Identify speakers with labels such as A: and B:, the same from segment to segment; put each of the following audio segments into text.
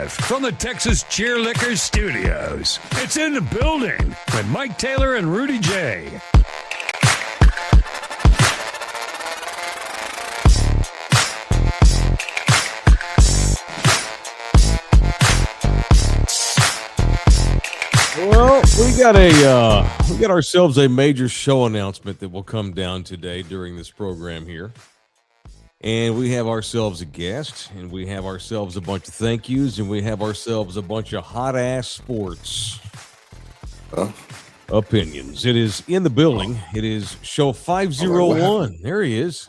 A: Live from the Texas Cheerlickers Studios. It's In the Building with Mike Taylor and Rudy J.
B: Well, we got ourselves a major show announcement that will come down today during this program here. And we have ourselves a guest, and we have ourselves a bunch of thank yous, and we have ourselves a bunch of hot ass sports opinions. It is in the building. It is show 501. There he is.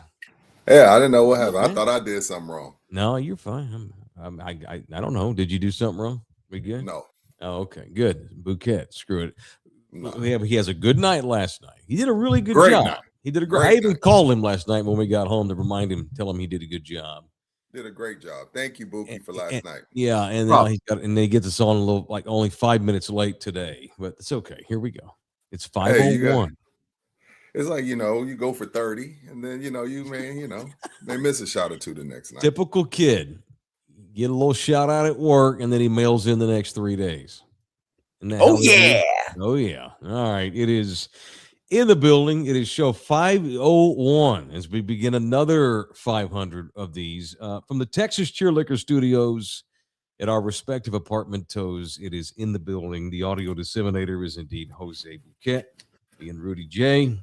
C: Yeah, I didn't know what happened. I thought I did something wrong.
B: No, you're fine. I don't know. Did you do something wrong? We good?
C: No.
B: Oh, okay, good. Bouquet, screw it.
C: No.
B: He has a good night last night. He did a really good
C: Great
B: job.
C: night.
B: He did a great. I even called him last night when we got home to remind him, tell him he did a good job.
C: Did a great job. Thank you, Bookie, for last night.
B: Yeah, and now he gets us on a little, like only 5 minutes late today, but it's okay. Here we go. It's 5:01.
C: It's like, you go for 30, and then you may miss a shot or two the next night.
B: Typical kid. Get a little shout out at work, and then he mails in the next 3 days.
D: Oh yeah.
B: All right. It is in the building. It is show 501 as we begin another 500 of these from the Texas Cheerlicker Studios at our respective apartmentos. It is in the building. The audio disseminator is indeed Jose Bouquet and Rudy J.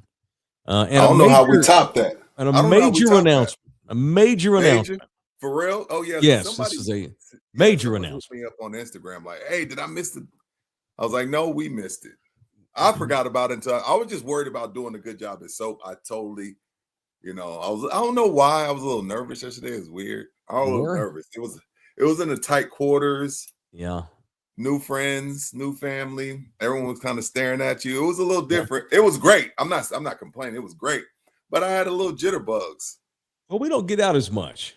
C: I don't know how we top that.
B: And a major announcement. A major announcement.
C: For real? Oh, yeah.
B: Yes, this is a major announcement.
C: Me up on Instagram like, hey, did I miss it? I was like, no, we missed it. I forgot about it until I was just worried about doing a good job at soap. I totally, I don't know why I was a little nervous yesterday. It was weird. I was a little nervous. It was in the tight quarters.
B: Yeah.
C: New friends, new family. Everyone was kind of staring at you. It was a little different. It was great. I'm not complaining. It was great. But I had a little jitterbugs.
B: Well, we don't get out as much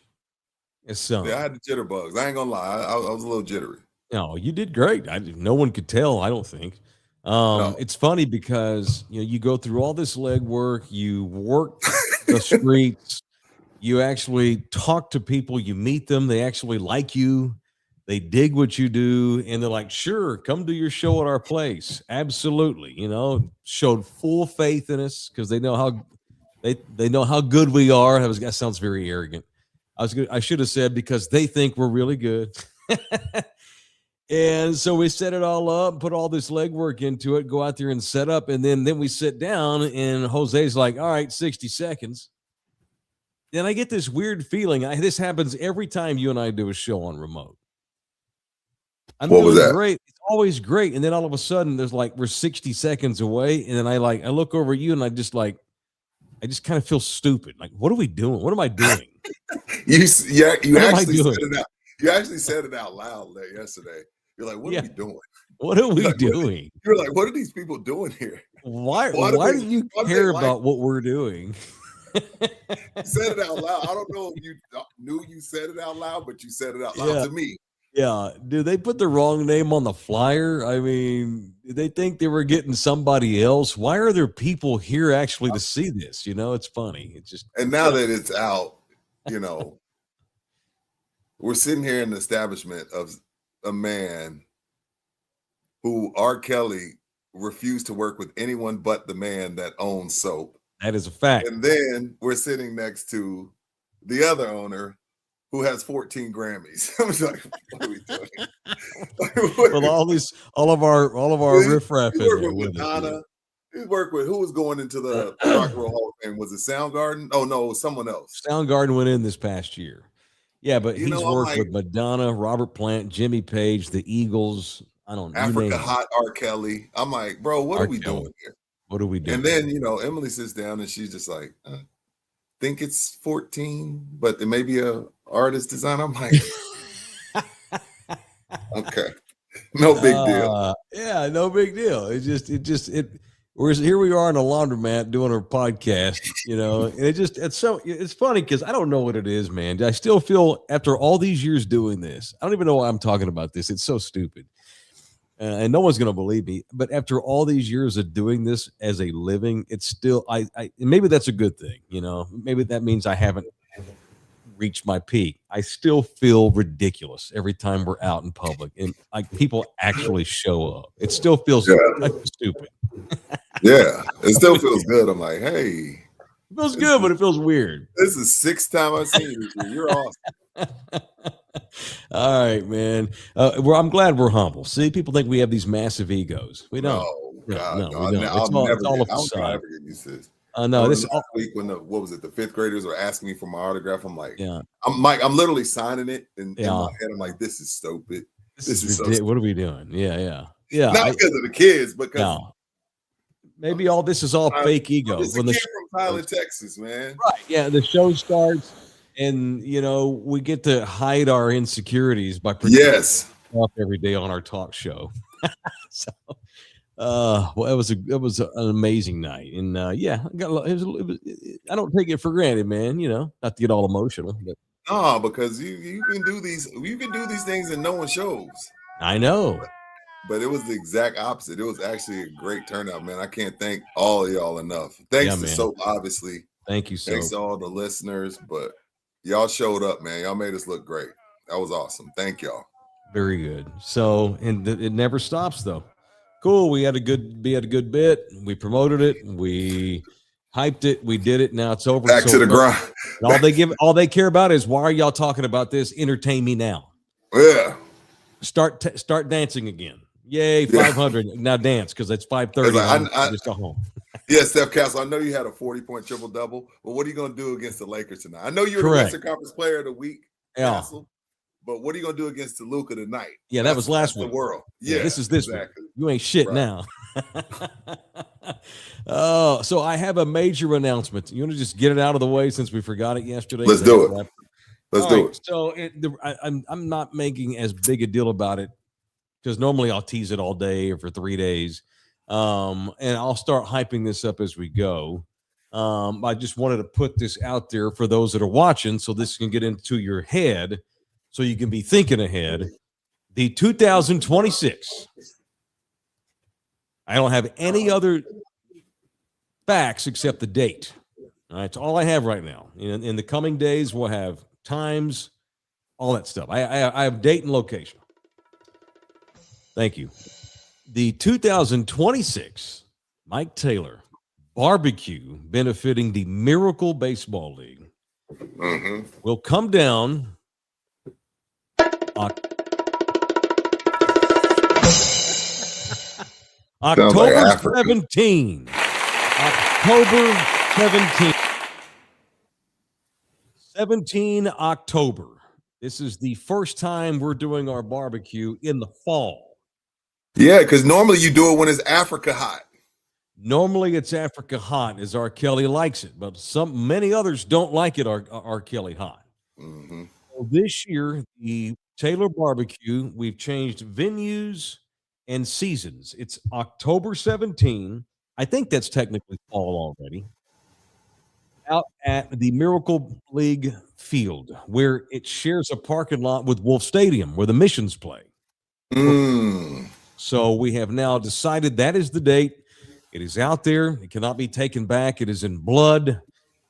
B: as some.
C: Yeah, I had the jitterbugs. I ain't gonna lie. I was a little jittery.
B: No, you did great. No one could tell, I don't think.
C: No.
B: It's funny because you go through all this legwork, you work the streets, you actually talk to people, you meet them, they actually like you, they dig what you do, and they're like, sure, come do your show at our place. Absolutely. Showed full faith in us because they know how good we are. That sounds very arrogant. I should have said because they think we're really good. And so we set it all up, put all this legwork into it, go out there and set up. And then we sit down and Jose's like, all right, 60 seconds. Then I get this weird feeling. This happens every time you and I do a show on remote. I'm
C: what was that?
B: Great. It's always great. And then all of a sudden we're 60 seconds away. And then I look over at you and I just kind of feel stupid. Like, what are we doing? What am I doing?
C: You actually said it out. You actually said it out loud yesterday. You're like, what are we doing?
B: What are we doing?
C: You're like, what are these people doing here?
B: Why do you care about what we're doing?
C: You said it out loud. I don't know if you knew you said it out loud, but you said it out loud to me.
B: Yeah. Did they put the wrong name on the flyer? I mean, did they think they were getting somebody else? Why are there people here actually to see this? It's funny. It's just.
C: And now that it's out, we're sitting here in the establishment of a man who R. Kelly refused to work with anyone but the man that owns soap.
B: That is a fact.
C: And then we're sitting next to the other owner who has 14 Grammys. I was like, what are we doing?
B: With all of our riffraff in there.
C: With Madonna. He worked with who was going into the Rock and Roll Hall of Fame? Was it Soundgarden? Oh no, it was someone else.
B: Soundgarden went in this past year. Yeah, but he's worked with Madonna, Robert Plant, Jimmy Page, the Eagles. I don't know.
C: Africa Hot R. Kelly. I'm like, bro, what are we doing here?
B: What are we doing?
C: And then, Emily sits down and she's just like, I think it's 14, but it may be a artist design. I'm like, okay, no big deal.
B: Yeah, no big deal. Here we are in a laundromat doing our podcast, and it's funny because I don't know what it is, man. I still feel after all these years doing this, I don't even know why I'm talking about this. It's so stupid. And no one's going to believe me, but after all these years of doing this as a living, it's still, maybe that's a good thing. Maybe that means I haven't reached my peak. I still feel ridiculous every time we're out in public and like people actually show up. It still feels stupid.
C: Yeah, it still feels good. I'm like, hey,
B: it feels good, but it feels weird.
C: This is the 6th time I've seen you. You're awesome.
B: All right, man. I'm glad we're humble. See, people think we have these massive egos. We don't.
C: No, God, no.
B: We don't. It's all a facade. No,
C: this last week when the 5th graders were asking me for my autograph, I'm like,
B: yeah,
C: I'm literally signing it, and in my head, I'm like, this is stupid. This is so stupid.
B: What are we doing? Yeah.
C: Not because of the kids, because
B: maybe all this is all fake ego.
C: When the from Tyler, Texas, man.
B: Right. Yeah. The show starts, and we get to hide our insecurities by up every day on our talk show. So. Well, it was an amazing night, and I don't take it for granted, man. Not to get all emotional, but
C: no, because you can do these things and no one shows.
B: I know,
C: but it was the exact opposite. It was actually a great turnout, man. I can't thank all of y'all enough. Thanks to Soap, obviously.
B: Thank you, Soap.
C: Thanks to all the listeners, but y'all showed up, man. Y'all made us look great. That was awesome. Thank y'all.
B: Very good. So, and it never stops though. Cool. We had a good bit. We promoted it. We hyped it. We did it. Now it's over.
C: Back to the grind.
B: All they care about is, why are y'all talking about this? Entertain me now.
C: Yeah.
B: Start dancing again. Yay, 500. Yeah. Now dance, because it's 5:30. I just go home.
C: Yeah, Steph Castle, I know you had a 40-point triple-double, but what are you going to do against the Lakers tonight? I know you're the Western Conference Player of the Week, Castle. But what are you gonna do against Luka tonight?
B: Yeah, that was last week.
C: The world. Yeah,
B: this is this week. You ain't shit now. Oh, so I have a major announcement. You want to just get it out of the way since we forgot it yesterday?
C: Let's do it. Let's do it.
B: So I'm not making as big a deal about it, because normally I'll tease it all day or for 3 days, and I'll start hyping this up as we go. I just wanted to put this out there for those that are watching, so this can get into your head. So you can be thinking ahead. The 2026. I don't have any other facts except the date. All right, it's all I have right now. In the coming days, we'll have times, all that stuff. I have date and location. Thank you. The 2026 Mike Taylor barbecue benefiting the Miracle Baseball League will come down October 17. October 17. 17 October. This is the first time we're doing our barbecue in the fall.
C: Yeah, because normally you do it when it's Africa hot.
B: Normally it's Africa hot, as R. Kelly likes it, but many others don't like it R. Kelly hot. So this year, the Taylor Barbecue, we've changed venues and seasons. It's October 17. I think that's technically fall already. Out at the Miracle League field, where it shares a parking lot with Wolf Stadium, where the Missions play. So we have now decided that is the date. It is out there. It cannot be taken back. It is in blood.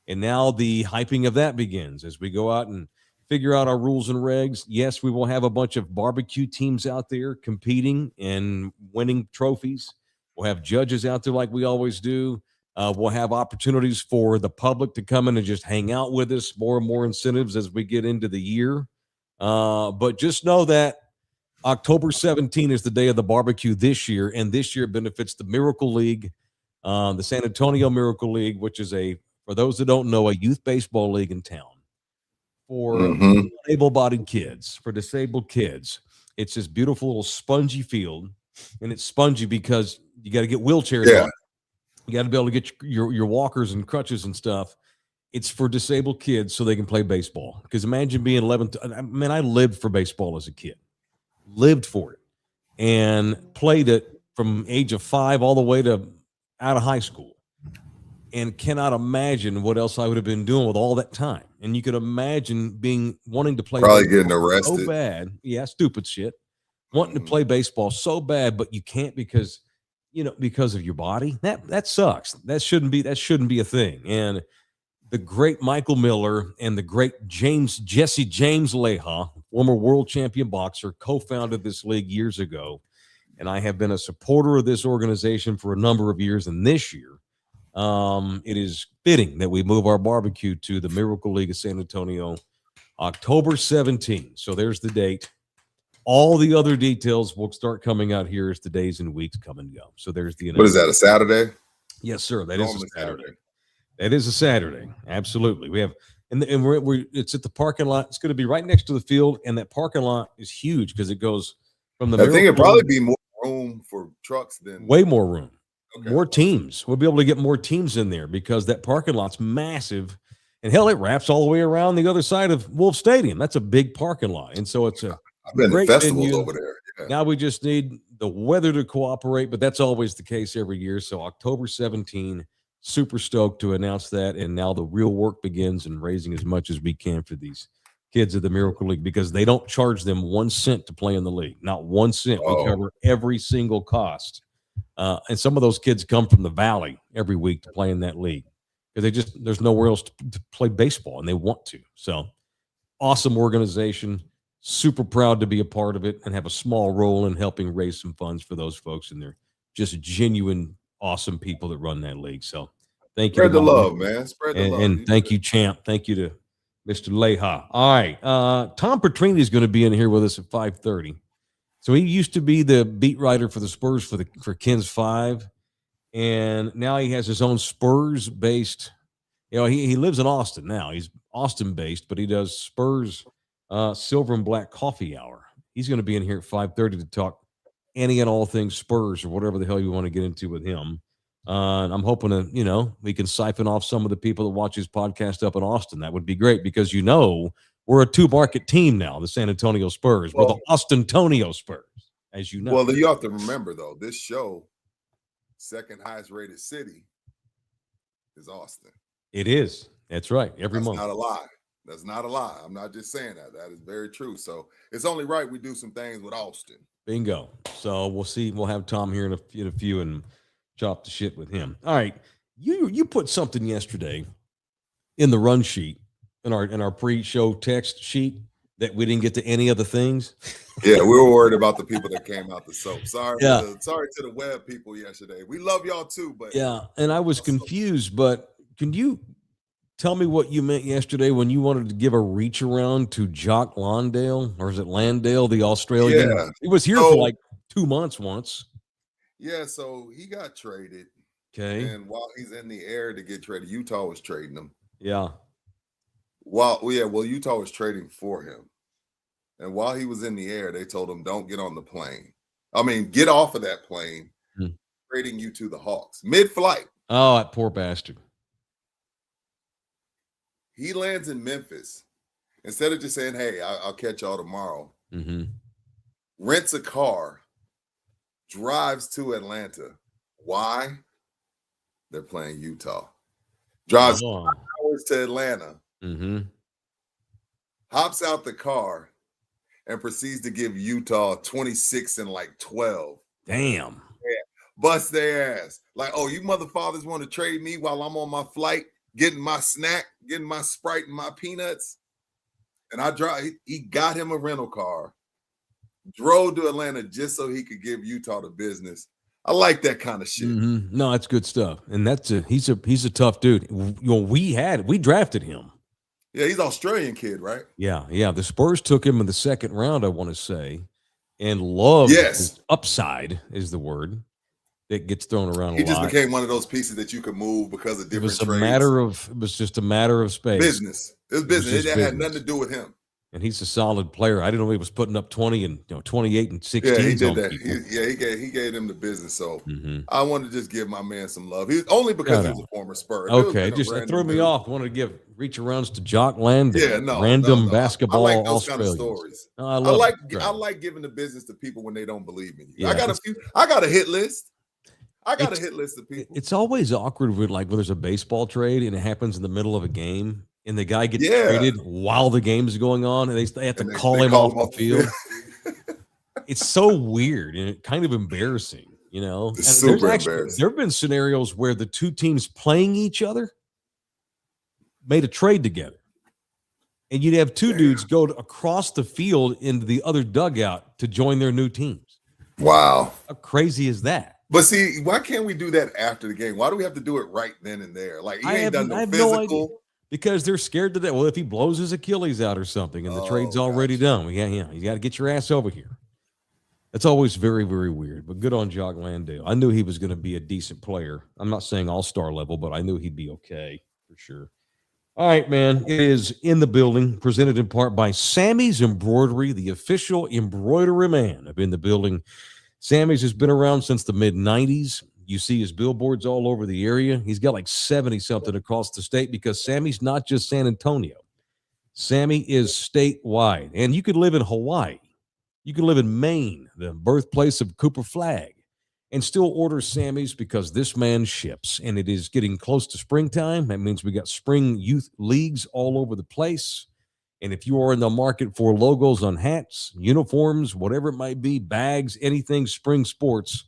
B: And now the hyping of that begins as we go out and figure out our rules and regs. Yes, we will have a bunch of barbecue teams out there competing and winning trophies. We'll have judges out there like we always do. We'll have opportunities for the public to come in and just hang out with us, more and more incentives as we get into the year. But just know that October 17 is the day of the barbecue this year, and this year benefits the Miracle League, the San Antonio Miracle League, which is for those that don't know, a youth baseball league in town for able-bodied kids, for disabled kids. It's this beautiful little spongy field, and it's spongy because you got to get wheelchairs on. You got to be able to get your walkers and crutches and stuff. It's for disabled kids so they can play baseball. Because imagine being 11. I lived for baseball as a kid. Lived for it. And played it from age of 5 all the way to out of high school. And cannot imagine what else I would have been doing with all that time. And you could imagine wanting to play
C: probably getting arrested
B: so bad. Yeah, stupid shit. Wanting to play baseball so bad, but you can't because of your body. That sucks. That shouldn't be a thing. And the great Michael Miller and the great Jesse James Leha, former world champion boxer, co-founded this league years ago. And I have been a supporter of this organization for a number of years. And this year, it is fitting that we move our barbecue to the Miracle League of San Antonio, October 17th. So there's the date. All the other details will start coming out here as the days and weeks come and go. So there's the announcement.
C: What is that, a Saturday?
B: Yes, sir. That is a Saturday. That is a Saturday. Absolutely. We have, and we're it's at the parking lot. It's going to be right next to the field, and that parking lot is huge because it goes from the.
C: I think it'd probably be more room for trucks than
B: way more room,
C: okay.
B: More teams. We'll be able to get more teams in there because that parking lot's massive, and hell, it wraps all the way around the other side of Wolf Stadium. That's a big parking lot, and so it's a.
C: I've been to festivals over there. Yeah.
B: Now we just need the weather to cooperate, but that's always the case every year. So October 17, super stoked to announce that. And now the real work begins in raising as much as we can for these kids of the Miracle League because they don't charge them 1 cent to play in the league. Not 1 cent. We cover every single cost. And some of those kids come from the Valley every week to play in that league because there's nowhere else to play baseball and they want to. So awesome organization. Super proud to be a part of it and have a small role in helping raise some funds for those folks. And they're just genuine, awesome people that run that league. So thank you.
C: Spread the love, man. Spread the love.
B: And thank you, champ. Thank you to Mr. Leha. All right. Tom Petrini is going to be in here with us at 5:30. So he used to be the beat writer for the Spurs for Ken's 5. And now he has his own Spurs-based, he lives in Austin now. He's Austin-based, but he does Spurs Silver and Black Coffee Hour. He's going to be in here at 5:30 to talk any and all things Spurs or whatever the hell you want to get into with him. And I'm hoping to, we can siphon off some of the people that watch his podcast up in Austin. That would be great because, we're a 2-market team now, the San Antonio Spurs. We're the Austin-tonio Spurs, as you know.
C: Well, you have to remember, though, this show, second highest rated city is Austin.
B: It is. That's right. Every month.
C: That's not a lie. That's not a lie. I'm not just saying that. That is very true. So it's only right we do some things with Austin.
B: Bingo. So we'll see. We'll have Tom here in a few and chop the shit with him. All right. You put something yesterday in the run sheet, in our pre-show text sheet that we didn't get to any other things.
C: Yeah, we were worried about the people that came out the soap. Sorry
B: to
C: the web people yesterday. We love y'all too, but
B: yeah, and I was confused, but can you tell me what you meant yesterday when you wanted to give a reach around to Jock Landale, or is it Landale, the Australian?
C: Yeah.
B: He was here for like 2 months once.
C: Yeah, so he got traded.
B: Okay.
C: And while he's in the air to get traded, Utah was trading him.
B: Yeah.
C: Utah was trading for him. And while he was in the air, they told him, don't get on the plane. I mean, get off of that plane, trading you to the Hawks. Mid-flight.
B: Oh, that poor bastard.
C: He lands in Memphis. Instead of just saying, hey, I'll catch y'all tomorrow, rents a car, drives to Atlanta. Why? They're playing Utah. Drives 5 hours to Atlanta, hops out the car, and proceeds to give Utah 26 and like 12.
B: Damn.
C: Yeah. Bust their ass. Like, oh, you motherfathers want to trade me while I'm on my flight, getting my snack, getting my Sprite and my peanuts. And he got him a rental car, drove to Atlanta just so he could give Utah the business. I like that kind of shit.
B: No, that's good stuff. And he's a tough dude. We drafted him.
C: Yeah, he's an Australian kid, right?
B: Yeah. The Spurs took him in the second round, I want to say, and loved his upside is the word that gets thrown around a lot.
C: He just became one of those pieces that you could move because of different trades.
B: It was just a matter of space.
C: Business. It was business. It had nothing to do with him.
B: And he's a solid player. I didn't know he was putting up 20 and 28 and 16.
C: Yeah, he did that. He gave him the business. So I wanted to just give my man some love. He's only because he was a former Spur.
B: Okay, just threw me off. I wanted to give reach arounds to Jock Landale.
C: Yeah,
B: random basketball.
C: I like those
B: Australians.
C: kind of stories.
B: No,
C: I like giving the business to people when they don't believe in you. Yeah, I got a hit list. I got a hit list of people.
B: It's always awkward when there's a baseball trade and it happens in the middle of a game. And the guy gets traded while the game is going on, and they have to call him off the field. It's so weird and kind of embarrassing,
C: It's super embarrassing.
B: There have been scenarios where the two teams playing each other, made a trade together. And you'd have two dudes go across the field into the other dugout to join their new teams.
C: Wow.
B: How crazy is that?
C: But see, why can't we do that after the game? Why do we have to do it right then and there? Like, he ain't done no physical.
B: No idea. Because they're scared to death. Well, if he blows his Achilles out or something and the trade's already done, you got to get your ass over here. That's always very, very weird. But good on Jock Landale. I knew he was going to be a decent player. I'm not saying all-star level, but I knew he'd be okay for sure. All right, man. It is in the building, presented in part by Sammy's Embroidery, the official embroidery man of In the Building. Sammy's has been around since the mid-'90s. You see his billboards all over the area. He's got like 70-something across the state because Sammy's not just San Antonio. Sammy is statewide. And you could live in Hawaii. You can live in Maine, the birthplace of Cooper Flagg, and still order Sammy's because this man ships. And it is getting close to springtime. That means we got spring youth leagues all over the place. And if you are in the market for logos on hats, uniforms, whatever it might be, bags, anything spring sports,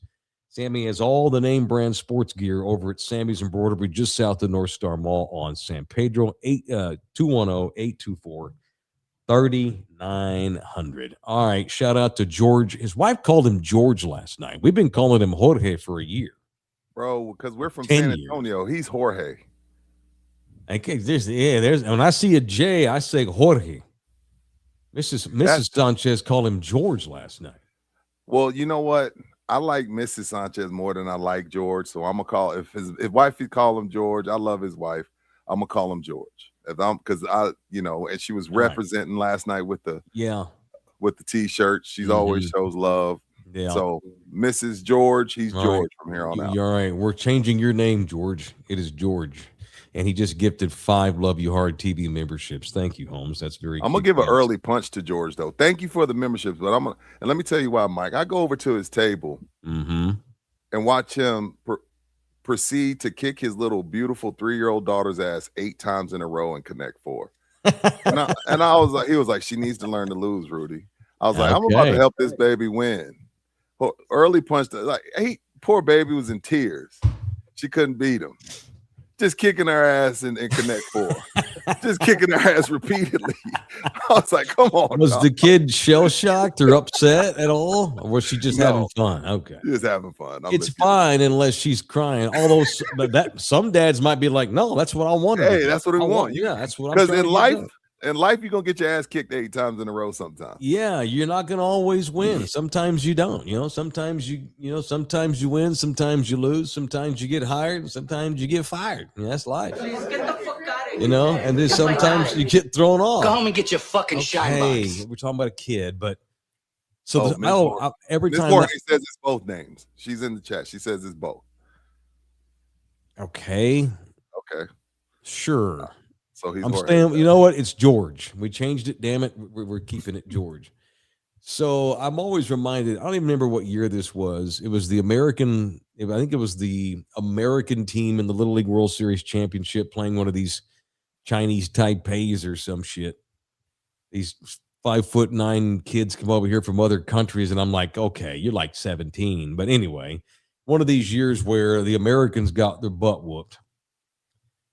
B: Sammy has all the name brand sports gear over at Sammy's Embroidery just south of North Star Mall on San Pedro, 210-824-3900. All right, shout out to George. His wife called him George last night. We've been calling him Jorge for a year.
E: Bro, because we're from San Antonio. He's Jorge.
B: Okay, there's when I see a J, I say Jorge. Mrs. Sanchez called him George last night.
E: Well, you know what? I like Mrs. Sanchez more than I like George, so I'm gonna call if wifey call him George. I love his wife. I'm gonna call him George. Because and she was representing last night with the t-shirt. She's always shows love. Yeah. So Mrs. George, he's all George from here on out.
B: You're all right. We're changing your name, George. It is George. And he just gifted 5 Love You Hard TV memberships. Thank you, Holmes. That's very
E: I'm going to give an early punch to George, though. Thank you for the memberships. But and let me tell you why, Mike. I go over to his table and watch him proceed to kick his little beautiful 3-year-old daughter's ass 8 times in a row and connect 4. and I was like, he was like, she needs to learn to lose, Rudy. I was like, I'm about to help this baby win. Well, early punch, poor baby was in tears. She couldn't beat him. Just kicking her ass and connect 4. Just kicking her ass repeatedly. I was like, come on.
B: Was the kid shell-shocked or upset at all? Or was she just having fun? Okay.
E: Just having fun.
B: It's fine unless she's crying. Although some dads might be like, no, that's what I want.
E: Hey, that's what I want.
B: Yeah, that's what I'm
E: trying to do. Because in life, you're going to get your ass kicked 8 times in a row sometimes.
B: Yeah, you're not going to always win. Sometimes you don't. Sometimes you win, sometimes you lose, sometimes you get hired, sometimes you get fired. That's life.
F: Please get the fuck out of here.
B: And then sometimes you get thrown off.
F: Go home and get your fucking shine box.
B: We're talking about a kid, but every
E: Ms.
B: time
E: Jorge says it's both names. She's in the chat. She says it's both.
B: Okay. Sure.
E: So he's
B: staying. You know what? It's George. We changed it. Damn it. We're keeping it George. So I'm always reminded. I don't even remember what year this was. It was the American. I think it was the American team in the Little League World Series championship playing one of these Chinese Taipeis or some shit. These 5'9" kids come over here from other countries, and I'm like, okay, you're like 17. But anyway, one of these years where the Americans got their butt whooped.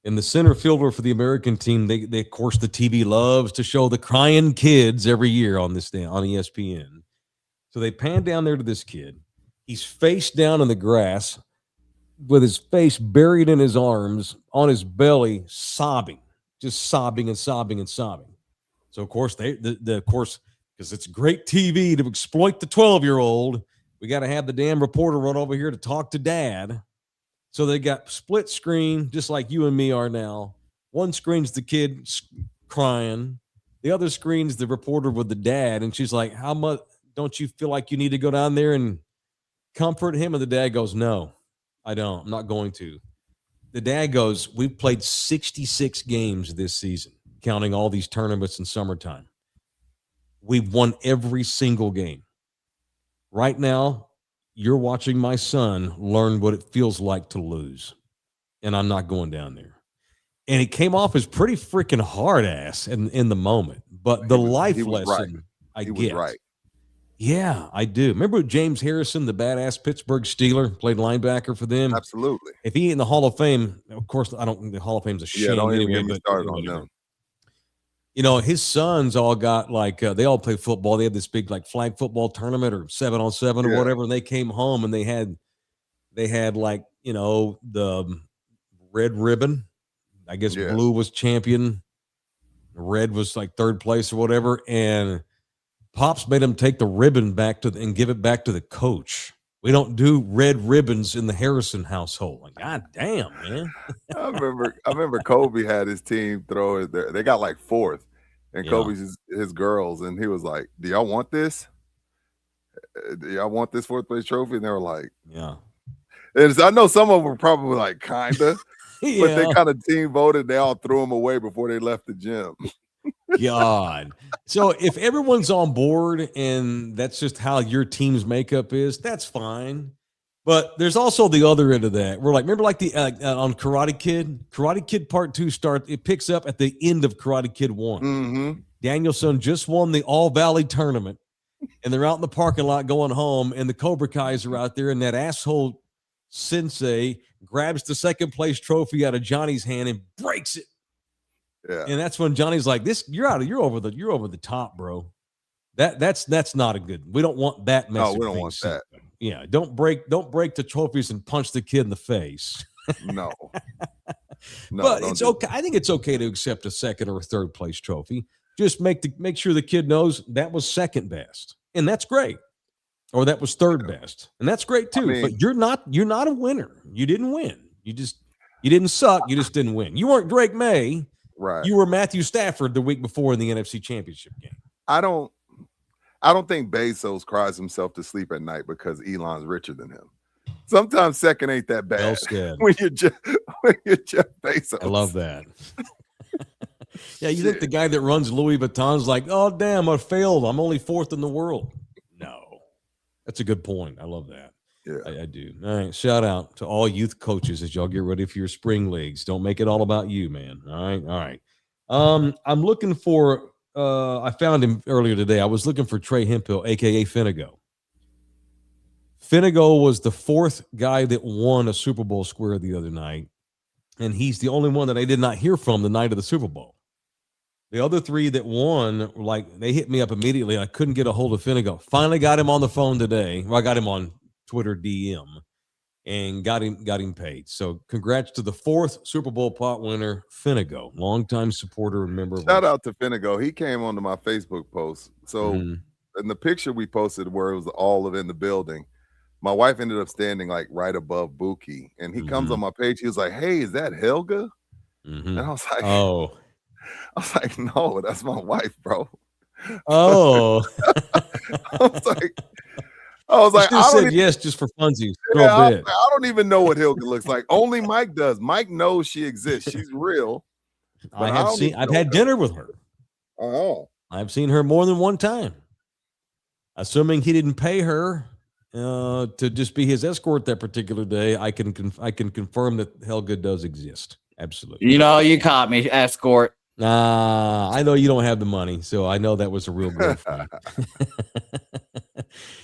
B: And the center fielder for the American team, they of course, the TV loves to show the crying kids every year on ESPN. So they pan down there to this kid. He's face down in the grass with his face buried in his arms, on his belly, sobbing, just sobbing and sobbing and sobbing. So, of course, because it's great TV to exploit the 12-year-old, we got to have the damn reporter run over here to talk to dad. So they got split screen, just like you and me are now. One screen's the kid crying. The other screen's the reporter with the dad. And she's like, how much don't you feel like you need to go down there and comfort him? And the dad goes, no, I don't. I'm not going to. The dad goes, we've played 66 games this season, counting all these tournaments in summertime. We've won every single game. Right now, you're watching my son learn what it feels like to lose. And I'm not going down there. And it came off as pretty freaking hard ass in the moment. But the life lesson, I get. Yeah, I do. Remember James Harrison, the badass Pittsburgh Steeler, played linebacker for them?
E: Absolutely.
B: If he in the Hall of Fame, of course, I don't think the Hall of Fame's a shame
E: don't even
B: anyway,
E: get me
B: but
E: started on
B: whatever.
E: them.
B: You know, his sons all got like they all play football. They had this big like flag football tournament or 7-on-7 or whatever, and they came home and they had like, you know, the red ribbon. I guess blue was champion, red was like third place or whatever, and Pops made him take the ribbon back and give it back to the coach. We don't do red ribbons in the Harrison household. Like, God damn, man.
E: I remember Kobe had his team throw it there. They got like fourth, and Kobe's his girls, and he was like, "Do y'all want this? Do y'all want this fourth place trophy?" And they were like,
B: "Yeah."
E: And I know some of them were probably like, kinda, but they kind of team voted. They all threw them away before they left the gym.
B: God. So if everyone's on board and that's just how your team's makeup is, that's fine. But there's also the other end of that. We're like, remember like the on Karate Kid Part 2 it picks up at the end of Karate Kid 1.
E: Mm-hmm.
B: Danielson just won the All Valley tournament and they're out in the parking lot going home and the Cobra Kais are out there and that asshole sensei grabs the second place trophy out of Johnny's hand and breaks it.
E: Yeah.
B: And that's when Johnny's like, you're over the top, bro. That's not a good. We don't want that message.
E: No, we don't want that.
B: Yeah, don't break the trophies and punch the kid in the face.
E: No.
B: But it's okay. I think it's okay to accept a second or a third place trophy. Just make sure the kid knows that was second best. And that's great. Or that was third best. And that's great too. I mean, but you're not a winner. You didn't win. You didn't suck. You just didn't win. You weren't Drake May.
E: Right.
B: You were Matthew Stafford the week before in the NFC Championship game.
E: I don't think Bezos cries himself to sleep at night because Elon's richer than him. Sometimes second ain't that bad.
B: Well said.
E: when you're Jeff Bezos.
B: I love that. Yeah, you think the guy that runs Louis Vuitton's like, oh damn, I failed. I'm only fourth in the world. No. That's a good point. I love that.
E: Yeah,
B: I do. All right. Shout out to all youth coaches as y'all get ready for your spring leagues. Don't make it all about you, man. All right. I'm looking for I found him earlier today. I was looking for Trey Hemphill, aka Finnego. Finnego was the fourth guy that won a Super Bowl square the other night, and he's the only one that I did not hear from the night of the Super Bowl. The other three that won, like, they hit me up immediately. I couldn't get a hold of Finnego. Finally got him on the phone today. Well, I got him on Twitter DM and got him paid. So congrats to the fourth Super Bowl pot winner, Finnego, longtime supporter and member.
E: Shout out to Finnego. He came onto my Facebook post. So in the picture we posted where it was all of in the building, my wife ended up standing like right above Buki, and he comes on my page. He was like, "Hey, is that Helga?" And I was like,
B: "Oh."
E: I was like, "No, that's my wife, bro."
B: Oh.
E: I was like,
B: I said yes just for funsies.
E: Yeah, I don't even know what Helga looks like. Only Mike does. Mike knows she exists. She's real.
B: I've had dinner with her.
E: Oh.
B: I've seen her more than one time. Assuming he didn't pay her to just be his escort that particular day, I can confirm that Helga does exist. Absolutely.
D: You know, you caught me, escort.
B: I know you don't have the money, so I know that was a real girlfriend.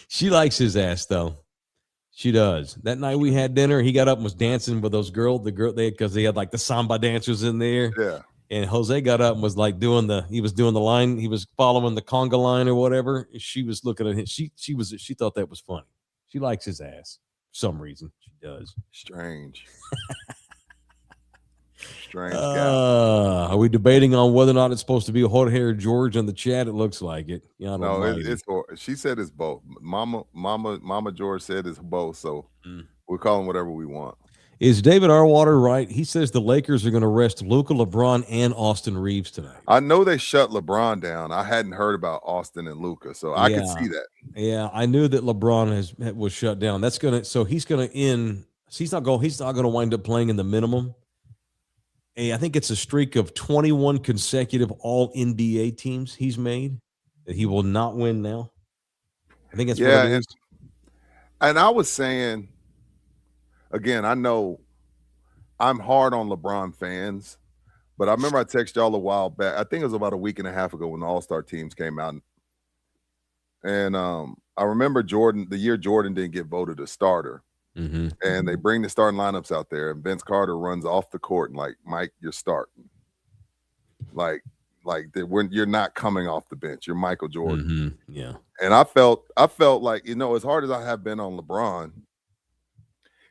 B: She likes his ass, though. She does. That night we had dinner, he got up and was dancing with those because they had like the samba dancers in there.
E: Yeah.
B: And Jose got up and was like doing the line. He was following the conga line or whatever. She was looking at him. She thought that was funny. She likes his ass for some reason. She does.
E: Strange.
B: Are we debating on whether or not it's supposed to be Jorge George in the chat? It looks like it. Yeah,
E: no, it's she said it's both. Mama George said it's both. So we're calling whatever we want.
B: Is David Arwater right? He says the Lakers are going to rest Luka, LeBron, and Austin Reeves tonight.
E: I know they shut LeBron down. I hadn't heard about Austin and Luka, so I could see that.
B: Yeah, I knew that LeBron was shut down. He's going to end. He's not going to wind up playing in the minimum. I think it's a streak of 21 consecutive All-NBA teams he's made that he will not win now. I think that's what it is.
E: And I was saying, again, I know I'm hard on LeBron fans, but I remember I texted y'all a while back. I think it was about a week and a half ago when the All-Star teams came out. And I remember the year Jordan didn't get voted a starter.
B: Mm-hmm.
E: And they bring the starting lineups out there, and Vince Carter runs off the court and like, Mike, you're starting. Like when you're not coming off the bench, you're Michael Jordan.
B: Mm-hmm. Yeah.
E: And I felt like, as hard as I have been on LeBron,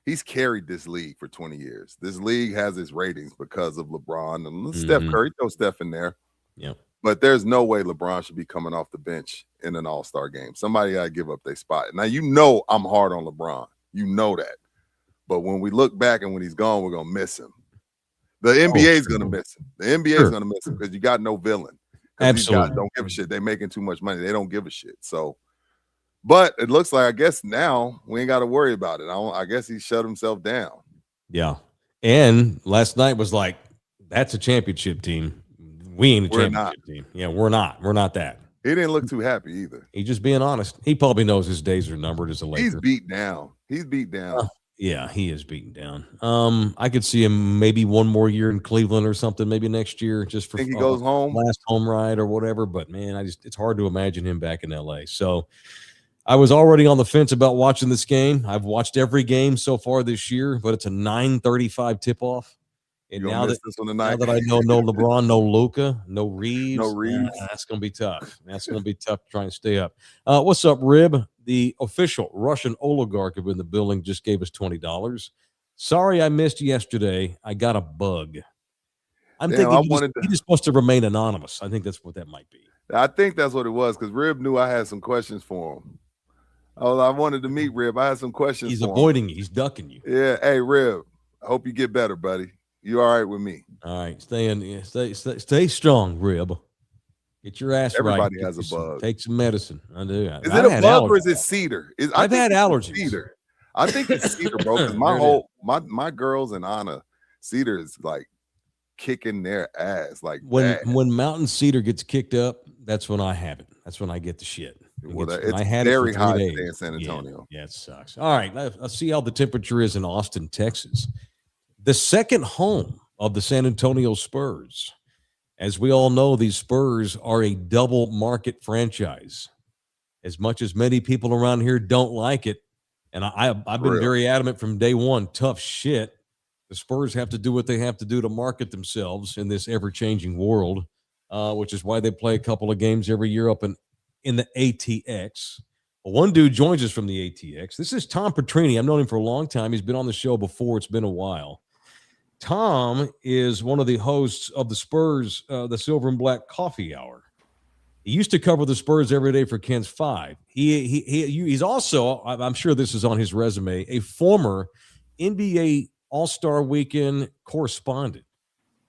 E: he's carried this league for 20 years. This league has its ratings because of LeBron and Steph Curry. Throw Steph in there.
B: Yeah.
E: But there's no way LeBron should be coming off the bench in an all-star game. Somebody got to give up their spot. Now, I'm hard on LeBron. You know that. But when we look back and when he's gone, we're going to miss him. The NBA is going to miss him. The NBA is going to miss him because you got no villain.
B: Absolutely.
E: Don't give a shit. They're making too much money. They don't give a shit. So, but it looks like, I guess now we ain't got to worry about it. I guess he shut himself down.
B: Yeah. And last night was like, that's a championship team. We ain't a championship team. Yeah, we're not. We're not that.
E: He didn't look too happy either.
B: He's just being honest. He probably knows his days are numbered as a Laker.
E: He's beat down.
B: Yeah, he is beaten down. I could see him maybe one more year in Cleveland or something, maybe next year, just for
E: think he goes home,
B: last home ride or whatever. But man, it's hard to imagine him back in LA. So I was already on the fence about watching this game. I've watched every game so far this year, but it's a 9:35 tip-off. And now that I know no LeBron, no Luka, no Reeves, that's going to be tough. That's going to be tough trying to stay up. What's up, Rib? The official Russian oligarch in the building just gave us $20. Sorry I missed yesterday. I got a bug. I'm thinking he's supposed to remain anonymous. I think that's what that might be.
E: I think that's what it was because Rib knew I had some questions for him. I wanted to meet Rib. I had some questions for him.
B: He's avoiding you. He's ducking you.
E: Yeah. Hey, Rib, I hope you get better, buddy. You all right with me?
B: All right. Stay strong, Rib. Get your ass right.
E: Everybody has a bug.
B: Take some medicine. I do.
E: Is it a bug or is it cedar?
B: I've had allergies.
E: Cedar. I think it's cedar, bro. Because my girls and Anna, cedar is like kicking their ass. Like
B: when mountain cedar gets kicked up, that's when I have it. That's when I get the shit.
E: It's very hot in San Antonio.
B: Yeah, it sucks. All right. Let's see how the temperature is in Austin, Texas. The second home of the San Antonio Spurs. As we all know, these Spurs are a double market franchise. As much as many people around here don't like it, and I've been very adamant from day one, tough shit. The Spurs have to do what they have to do to market themselves in this ever-changing world, which is why they play a couple of games every year up in the ATX. Well, one dude joins us from the ATX. This is Tom Petrini. I've known him for a long time. He's been on the show before. It's been a while. Tom is one of the hosts of the Spurs, the Silver and Black Coffee Hour. He used to cover the Spurs every day for Ken's 5. He's also, I'm sure this is on his resume, a former NBA All-Star Weekend correspondent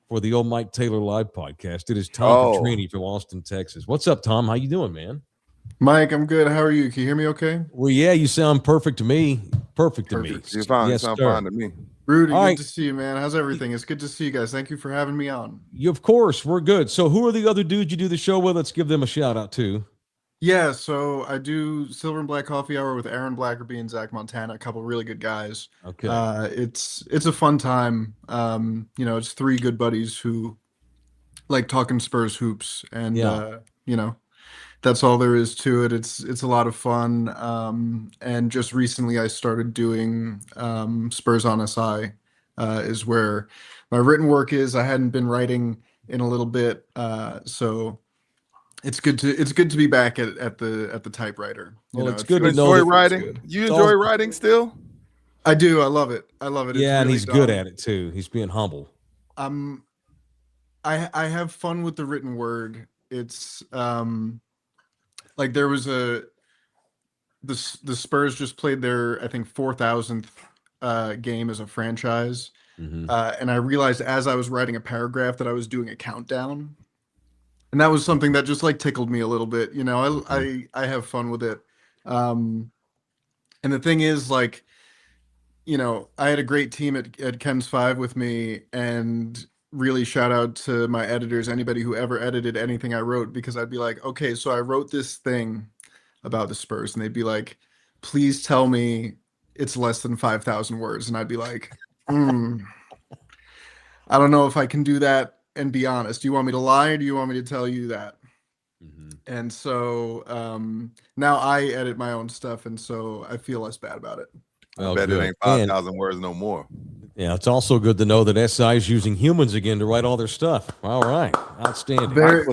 B: for the old Mike Taylor Live podcast. It is Tom Petrini from Austin, Texas. What's up, Tom? How you doing, man?
G: Mike, I'm good. How are you? Can you hear me okay?
B: Well, yeah, you sound perfect to me. Perfect to me.
E: You're fine.
B: Yes,
E: you sound
B: sir.
E: fine to me.
G: Rudy, good to see you, man. How's everything? It's good to see you guys. Thank you for having me on.
B: Of course, we're good. So who are the other dudes you do the show with? Let's give them a shout out too.
G: Yeah, so I do Silver and Black Coffee Hour with Aaron Blackerby and Zach Montana, a couple really good guys.
B: Okay.
G: It's a fun time. It's three good buddies who like talking Spurs hoops, and that's all there is to it. It's a lot of fun. And just recently I started doing Spurs on SI is where my written work is. I hadn't been writing in a little bit. So it's good to be back at the typewriter.
B: It's good to
E: know. Enjoy writing? You enjoy writing still?
G: I do. I love it.
B: Yeah,
G: it's really
B: and he's good at it too. He's being humble.
G: I have fun with the written word. It's like there was the Spurs just played their, I think, 4,000th game as a franchise.
B: Mm-hmm.
G: And I realized as I was writing a paragraph that I was doing a countdown. And that was something that just like tickled me a little bit. I have fun with it. And the thing is, like, I had a great team at Ken's 5 with me, and really shout out to my editors, anybody who ever edited anything I wrote, because I'd be like, okay, so I wrote this thing about the Spurs, and they'd be like, please tell me it's less than 5,000 words. And I'd be like, I don't know if I can do that and be honest. Do you want me to lie, or do you want me to tell you that?
B: Mm-hmm.
G: And so now I edit my own stuff, and so I feel less bad about it.
E: I bet
B: good.
E: it ain't 5,000 words no more.
B: Yeah, it's also good to know that SI is using humans again to write all their stuff. All right, outstanding.
G: Very,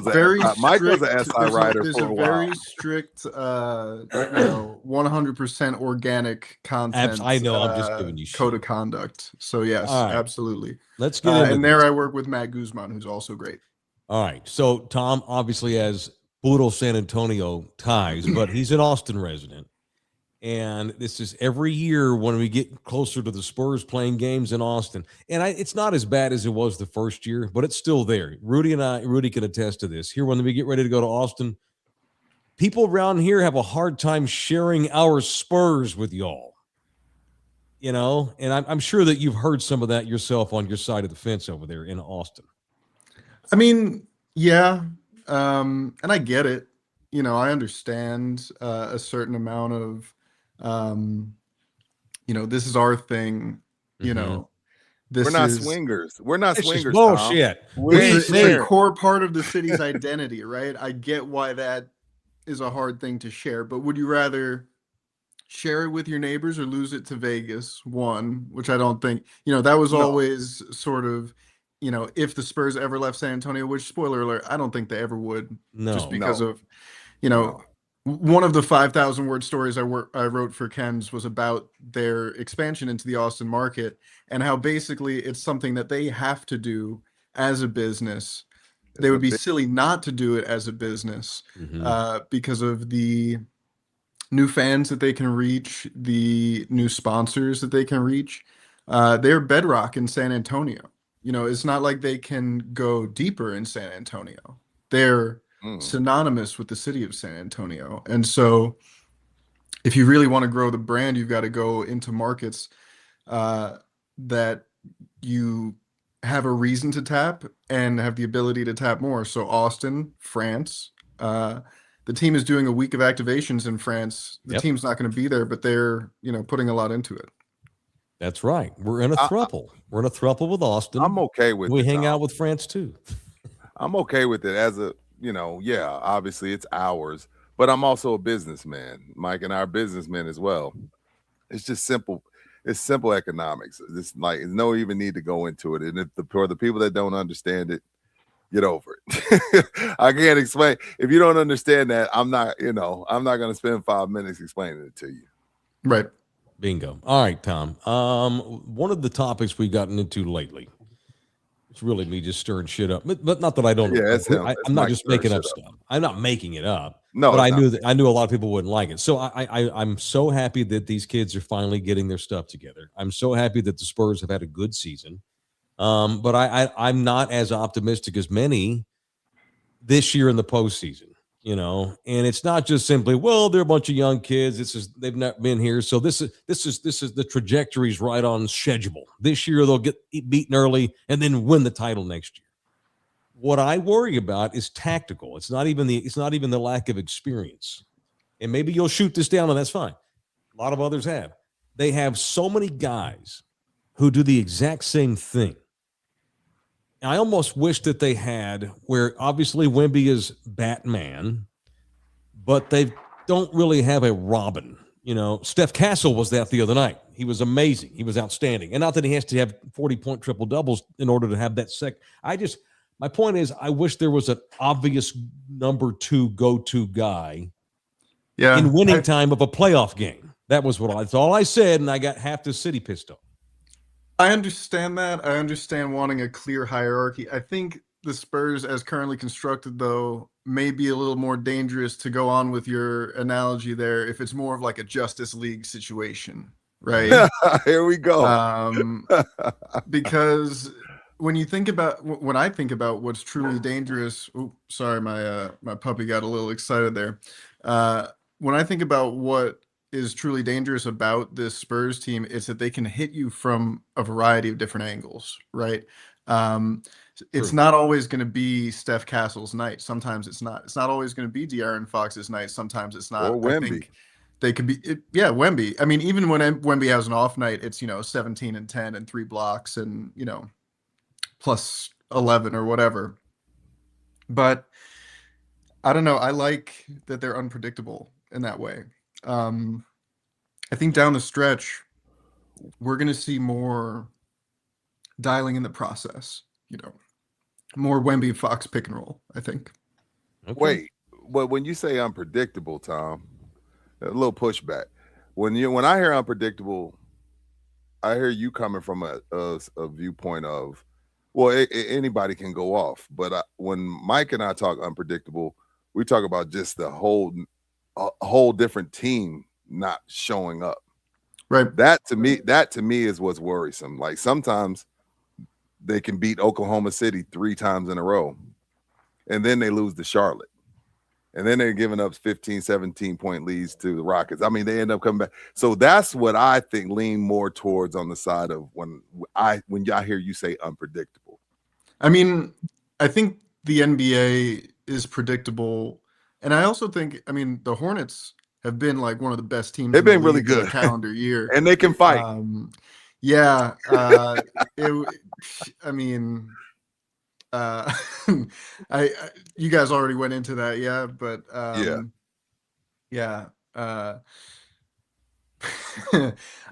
E: Mike was an SI writer
G: there's
E: for a while.
G: very strict, 100% organic content.
B: I know. I'm just giving you
G: code of
B: shit.
G: conduct. So yes,
B: All right.
G: absolutely.
B: Let's get into
G: and
B: this.
G: there I work with Matt Guzman, who's also great.
B: All right. So Tom obviously has brutal San Antonio ties, but he's an Austin resident. And this is every year when we get closer to the Spurs playing games in Austin. And it's not as bad as it was the first year, but it's still there. Rudy can attest to this. Here, when we get ready to go to Austin, people around here have a hard time sharing our Spurs with y'all. You know, and I'm sure that you've heard some of that yourself on your side of the fence over there in Austin.
G: I mean, yeah. And I get it. You know, I understand a certain amount of, this is our thing. You know,
E: we're not swingers. We're not swingers.
B: Bullshit.
G: It's a core part of the city's identity, right? I get why that is a hard thing to share, but would you rather share it with your neighbors or lose it to Vegas? One, which I don't think, that was always sort of, if the Spurs ever left San Antonio, which, spoiler alert, I don't think they ever would. Just because of, one of the 5,000 word stories I wrote for Ken's was about their expansion into the Austin market and how basically it's something that they have to do as a business. They would be silly not to do it as a business because of the new fans that they can reach, the new sponsors that they can reach. They're bedrock in San Antonio. It's not like they can go deeper in San Antonio. They're synonymous with the city of San Antonio. And so if you really want to grow the brand, you've got to go into markets that you have a reason to tap and have the ability to tap more. So Austin, France, the team is doing a week of activations in France. The team's not going to be there, but they're, putting a lot into it.
B: That's right. We're in a throuple. We're in a throuple with Austin.
E: I'm okay with it.
B: We hang out with France too.
E: I'm okay with it as a, obviously it's ours, but I'm also a businessman. Mike and I are businessmen as well. It's just simple. It's simple economics. It's like, there's no even need to go into it. And for the people that don't understand it, get over it. I can't explain. If you don't understand that, I'm not going to spend 5 minutes explaining it to you.
G: Right.
B: Bingo. All right, Tom. One of the topics we've gotten into lately, it's really me just stirring shit up, but not that I don't.
E: Yeah,
B: I'm not just making up stuff. I'm not making it up.
E: No,
B: but I knew a lot of people wouldn't like it. So I'm so happy that these kids are finally getting their stuff together. I'm so happy that the Spurs have had a good season. But I'm not as optimistic as many this year in the postseason. And it's not just simply, well, they're a bunch of young kids. They've not been here. So this is the trajectory's right on schedule. This year they'll get beaten early and then win the title next year. What I worry about is tactical. It's not even the lack of experience. And maybe you'll shoot this down and that's fine. A lot of others have. They have so many guys who do the exact same thing. I almost wish that they had where obviously Wemby is Batman, but they don't really have a Robin. Steph Castle was that the other night. He was amazing. He was outstanding. And not that he has to have 40-point triple doubles in order to have that my point is I wish there was an obvious number 2 go-to guy in winning time of a playoff game. That's all I said. And I got half the city pissed off.
G: I understand that. I understand wanting a clear hierarchy. I think the Spurs, as currently constructed, though, may be a little more dangerous, to go on with your analogy there, if it's more of like a Justice League situation, right?
E: Here we go.
G: Because when I think about what's truly dangerous, sorry, my puppy got a little excited there. When I think about what is truly dangerous about this Spurs team, is that they can hit you from a variety of different angles, right? It's not always going to be Steph Castle's night. Sometimes it's not. It's not always going to be De'Aaron Fox's night. Sometimes it's not.
E: Or Wemby.
G: I think they could be, Wemby. I mean, even when Wemby has an off night, it's 17 and 10 and 3 blocks and plus 11 or whatever. But I don't know. I like that they're unpredictable in that way. I think down the stretch, we're going to see more dialing in the process, more Wemby Fox pick and roll, I think.
B: Okay.
E: Wait, but when you say unpredictable, Tom, a little pushback. When I hear unpredictable, I hear you coming from a viewpoint of, well, anybody can go off. But when Mike and I talk unpredictable, we talk about just a whole different team not showing up.
G: Right.
E: That to me is what's worrisome. Like sometimes they can beat Oklahoma City 3 times in a row, and then they lose to Charlotte. And then they're giving up 15, 17-point leads to the Rockets. I mean, they end up coming back. So that's what I think lean more towards on the side of when I hear you say unpredictable.
G: I mean, I think the NBA is predictable. And I also think, the Hornets have been like one of the best teams.
E: They've
G: in the
E: been really
G: league for
E: good.
G: the calendar year.
E: And they can fight.
G: Yeah. You guys already went into that, yeah, but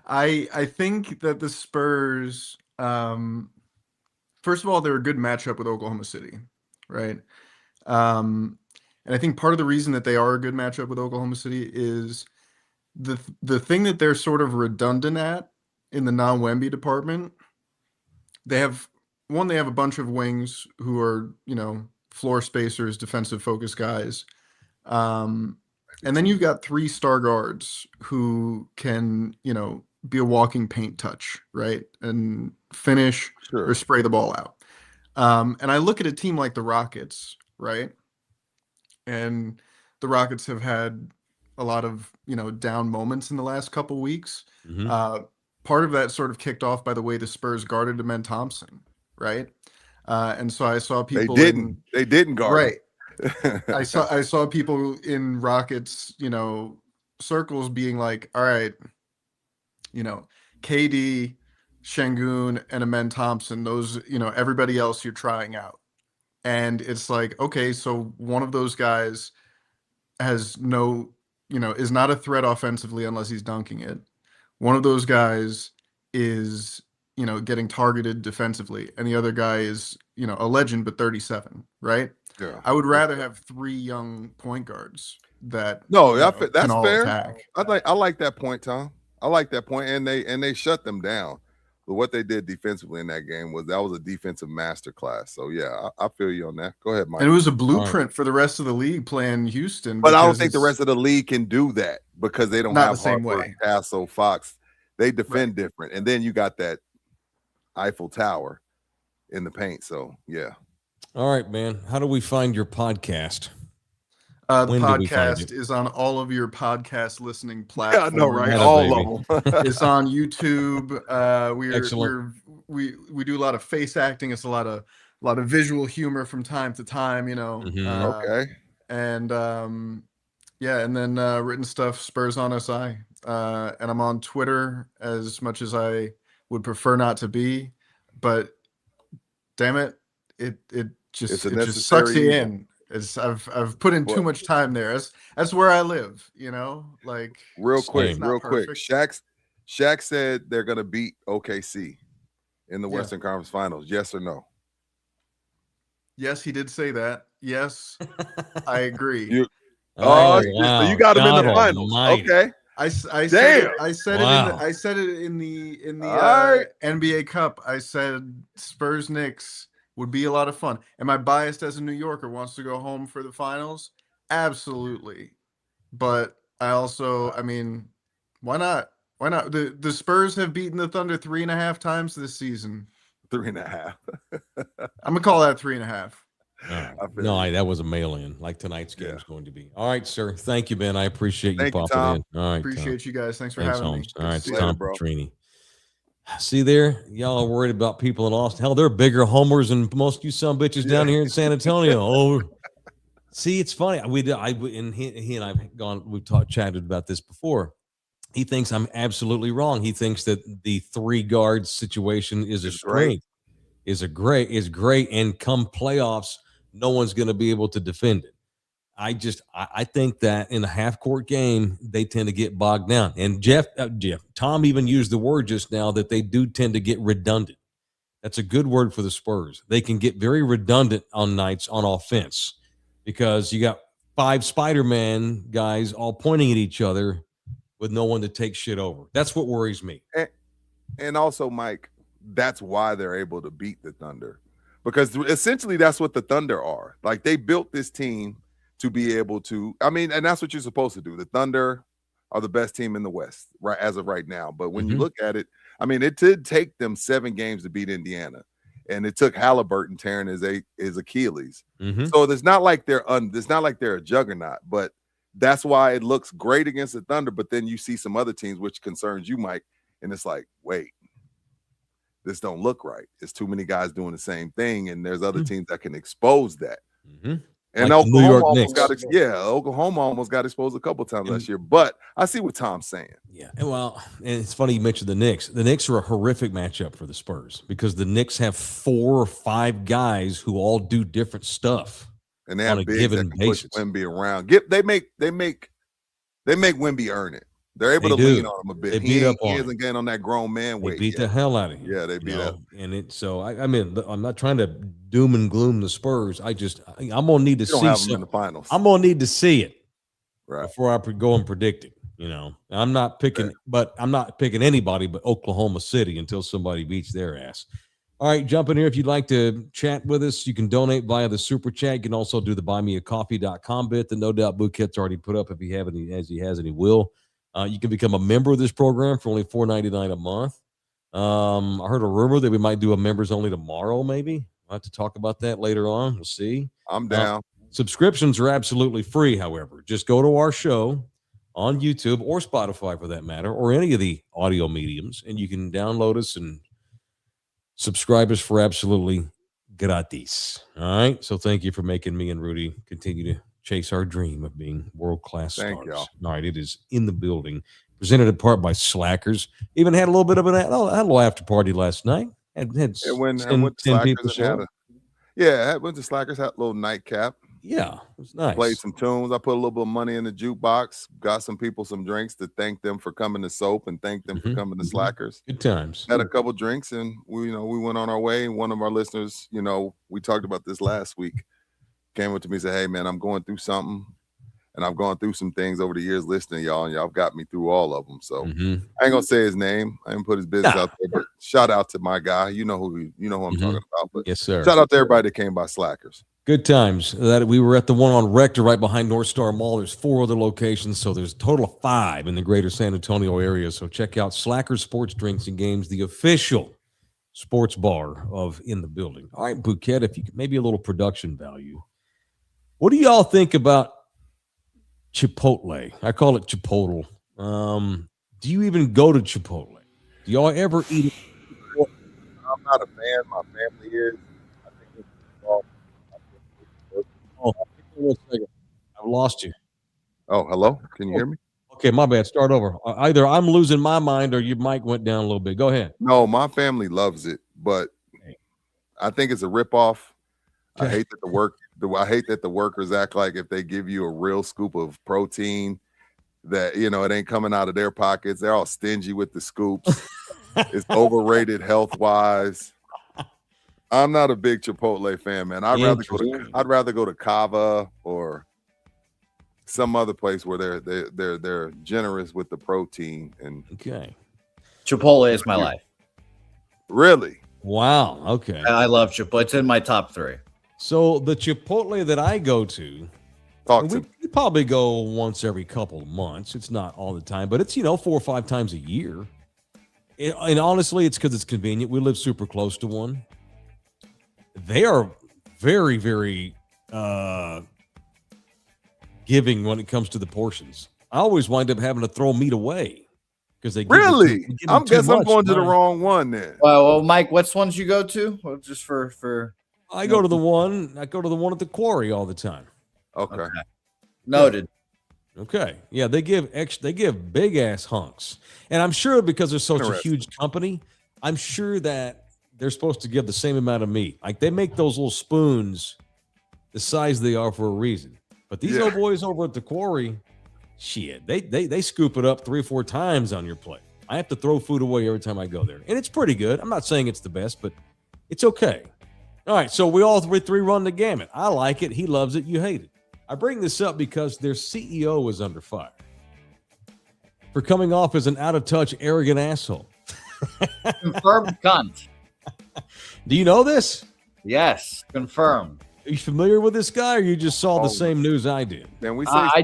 G: I think that the Spurs, first of all, they're a good matchup with Oklahoma City, right? And I think part of the reason that they are a good matchup with Oklahoma City is the thing that they're sort of redundant at in the non-Wemby department. They have a bunch of wings who are, floor spacers, defensive focus guys. And then you've got 3 star guards who can, be a walking paint touch, right? And finish or spray the ball out. And I look at a team like the Rockets, right? And the Rockets have had a lot of, down moments in the last couple weeks.
B: Mm-hmm.
G: Part of that sort of kicked off by the way the Spurs guarded Amen Thompson, right? And so I saw people
E: they didn't guard
G: right. I saw people in Rockets, circles being like, all right, KD, Şengün, and Amen Thompson, those, everybody else you're trying out. And it's like, okay, so one of those guys has no, is not a threat offensively unless he's dunking it. One of those guys is, getting targeted defensively, and the other guy is, a legend, but 37, right?
E: Yeah.
G: I would rather have 3 young point guards that
E: that's
G: can all
E: fair.
G: attack.
E: I like that point, Tom. I like that point, and they shut them down. But what they did defensively in that game was a defensive masterclass. So yeah, I feel you on that. Go ahead, Mike.
G: And it was a blueprint for the rest of the league playing Houston.
E: But I don't think the rest of the league can do that because they don't
G: not
E: have
G: the same
E: Harper,
G: way.
E: Castle, Fox. They defend different, and then you got that Eiffel Tower in the paint. So yeah.
B: All right, man. How do we find your podcast?
G: The podcast is on all of your podcast listening platforms.
E: Yeah, I know, right? All of them.
G: It's on YouTube. We do a lot of face acting. It's a lot of visual humor from time to time.
E: Okay.
G: And and then written stuff. Spurs on SI. And I'm on Twitter as much as I would prefer not to be, but damn it, it just sucks you in. I've put in too much time there. That's where I live, like
E: real quick. Shaq said they're gonna beat OKC in the Western Conference Finals. Yes or no?
G: Yes, he did say that. Yes, I agree.
E: So you got him in the finals. Okay.
G: I said it in the NBA Cup. I said Spurs Knicks would be a lot of fun. Am I biased as a New Yorker wants to go home for the finals? Absolutely. But I also, why not? Why not? The Spurs have beaten the Thunder 3.5 times this season.
E: 3.5.
G: I'm gonna call that 3.5.
B: No, that was a mail-in, like tonight's game is going to be. All right, sir. Thank you, Ben. I appreciate you popping in. All right,
G: appreciate you guys. Thanks for having me.
B: All right, it's Tom Petrini. See there, y'all are worried about people in Austin. Hell, they're bigger homers than most of you some bitches down here in San Antonio. Oh, see, it's funny. He and I've chatted about this before. He thinks I'm absolutely wrong. He thinks that the 3 guard situation is a strength, is great, and come playoffs, no one's going to be able to defend it. I think that in a half court game, they tend to get bogged down. And Tom even used the word just now that they do tend to get redundant. That's a good word for the Spurs. They can get very redundant on nights on offense because you got 5 Spider-Man guys all pointing at each other with no one to take shit over. That's what worries me.
E: And also, Mike, that's why they're able to beat the Thunder, because essentially that's what the Thunder are. Like, they built this team to be able to, and that's what you're supposed to do. The Thunder are the best team in the West, right, as of right now. But when you look at it, it did take them 7 games to beat Indiana, and it took Halliburton tearing his Achilles. So it's not like they're a juggernaut, but that's why it looks great against the Thunder. But then you see some other teams, which concerns you, Mike, and it's like, wait, this don't look right. It's too many guys doing the same thing, and there's other teams that can expose that. And like Oklahoma almost got exposed a couple times last year. But I see what Tom's saying.
B: Yeah, and it's funny you mentioned the Knicks. The Knicks are a horrific matchup for the Spurs because the Knicks have 4 or 5 guys who all do different stuff,
E: and they have
B: on a
E: bigs
B: given
E: that can push
B: basis.
E: Wemby around. They make Wemby earn it. They're able to lean on him a bit. He isn't getting on that grown man weight.
B: They beat the hell out of him.
E: Yeah, they beat up.
B: And I'm not trying to doom and gloom the Spurs. I'm gonna need to see
E: them in the finals.
B: I'm gonna need to see it
E: before
B: I go and predict it. I'm not picking, but I'm not picking anybody but Oklahoma City until somebody beats their ass. All right, jump in here if you'd like to chat with us. You can donate via the super chat. You can also do the buymeacoffee.com bit that no doubt Bouket's already put up if he has any will. You can become a member of this program for only $4.99 a month. I heard a rumor that we might do a members only tomorrow, maybe. I'll have to talk about that later on. We'll see.
E: I'm down.
B: Subscriptions are absolutely free, however. Just go to our show on YouTube or Spotify for that matter, or any of the audio mediums, and you can download us and subscribe us for absolutely gratis. All right? So thank you for making me and Rudy continue to chase our dream of being world-class stars.
E: Thank y'all.
B: All right, it is in the building. Presented in part by Slackers. Even had a little bit of had a little after party last night. Went to Slackers, had a little nightcap. Yeah, it was nice.
E: Played some tunes. I put a little bit of money in the jukebox. Got some people some drinks to thank them for coming to Soap and thank them for coming to Slackers.
B: Good times.
E: Had a couple drinks and we went on our way. One of our listeners, we talked about this last week, came up to me and said, "Hey man, I'm going through something, and I've gone through some things over the years listening to y'all, and y'all got me through all of them." So I ain't gonna say his name. I didn't put his business out there, but shout out to my guy. You know who I'm talking about. But
B: yes, sir.
E: Shout out to everybody that came by Slackers.
B: Good times. That we were at the one on Rector right behind North Star Mall. There's 4 other locations, so there's a total of 5 in the greater San Antonio area. So check out Slackers Sports Drinks and Games, the official sports bar of In the Building. All right, Bouquet, if you could, maybe a little production value. What do y'all think about Chipotle? I call it Chipotle. Do you even go to Chipotle? Do y'all ever eat it?
E: I'm not a fan. My family is. I think it's
B: Oh, 1 second. I've lost you.
E: Oh, hello? Can you hear me?
B: Okay, my bad. Start over. Either I'm losing my mind or your mic went down a little bit. Go ahead.
E: No, my family loves it, but I think it's a ripoff. Okay. I hate that the workers act like if they give you a real scoop of protein that, it ain't coming out of their pockets. They're all stingy with the scoops. It's overrated health-wise. I'm not a big Chipotle fan, man. I'd rather go to Cava or some other place where they're generous with the protein. And
D: Chipotle is my life.
E: Really?
B: Wow. Okay.
D: I love Chipotle. It's in my top 3.
B: So the Chipotle that I go to, we probably go once every couple of months. It's not all the time, but it's 4 or 5 times a year. And honestly, it's because it's convenient. We live super close to one. They are very, very giving when it comes to the portions. I always wind up having to throw meat away because they
E: really. I guess I'm going to the wrong one then.
D: Well, Mike, what's ones you go to? Well, just for
B: I go to the one. I go to the one at the quarry all the time.
E: Okay.
D: Noted.
B: Okay. Yeah, they give big ass hunks, and I'm sure because they're such a huge company, I'm sure that they're supposed to give the same amount of meat. Like they make those little spoons the size they are for a reason. But these old boys over at the quarry, shit, they scoop it up 3 or 4 times on your plate. I have to throw food away every time I go there. And it's pretty good. I'm not saying it's the best, but it's okay. All right, so we all three run the gamut. I like it. He loves it. You hate it. I bring this up because their CEO was under fire for coming off as an out-of-touch, arrogant asshole.
D: Confirmed cunt.
B: Do you know this?
D: Yes, confirmed.
B: Are you familiar with this guy, or you just saw the same news I did?
E: Man,
D: I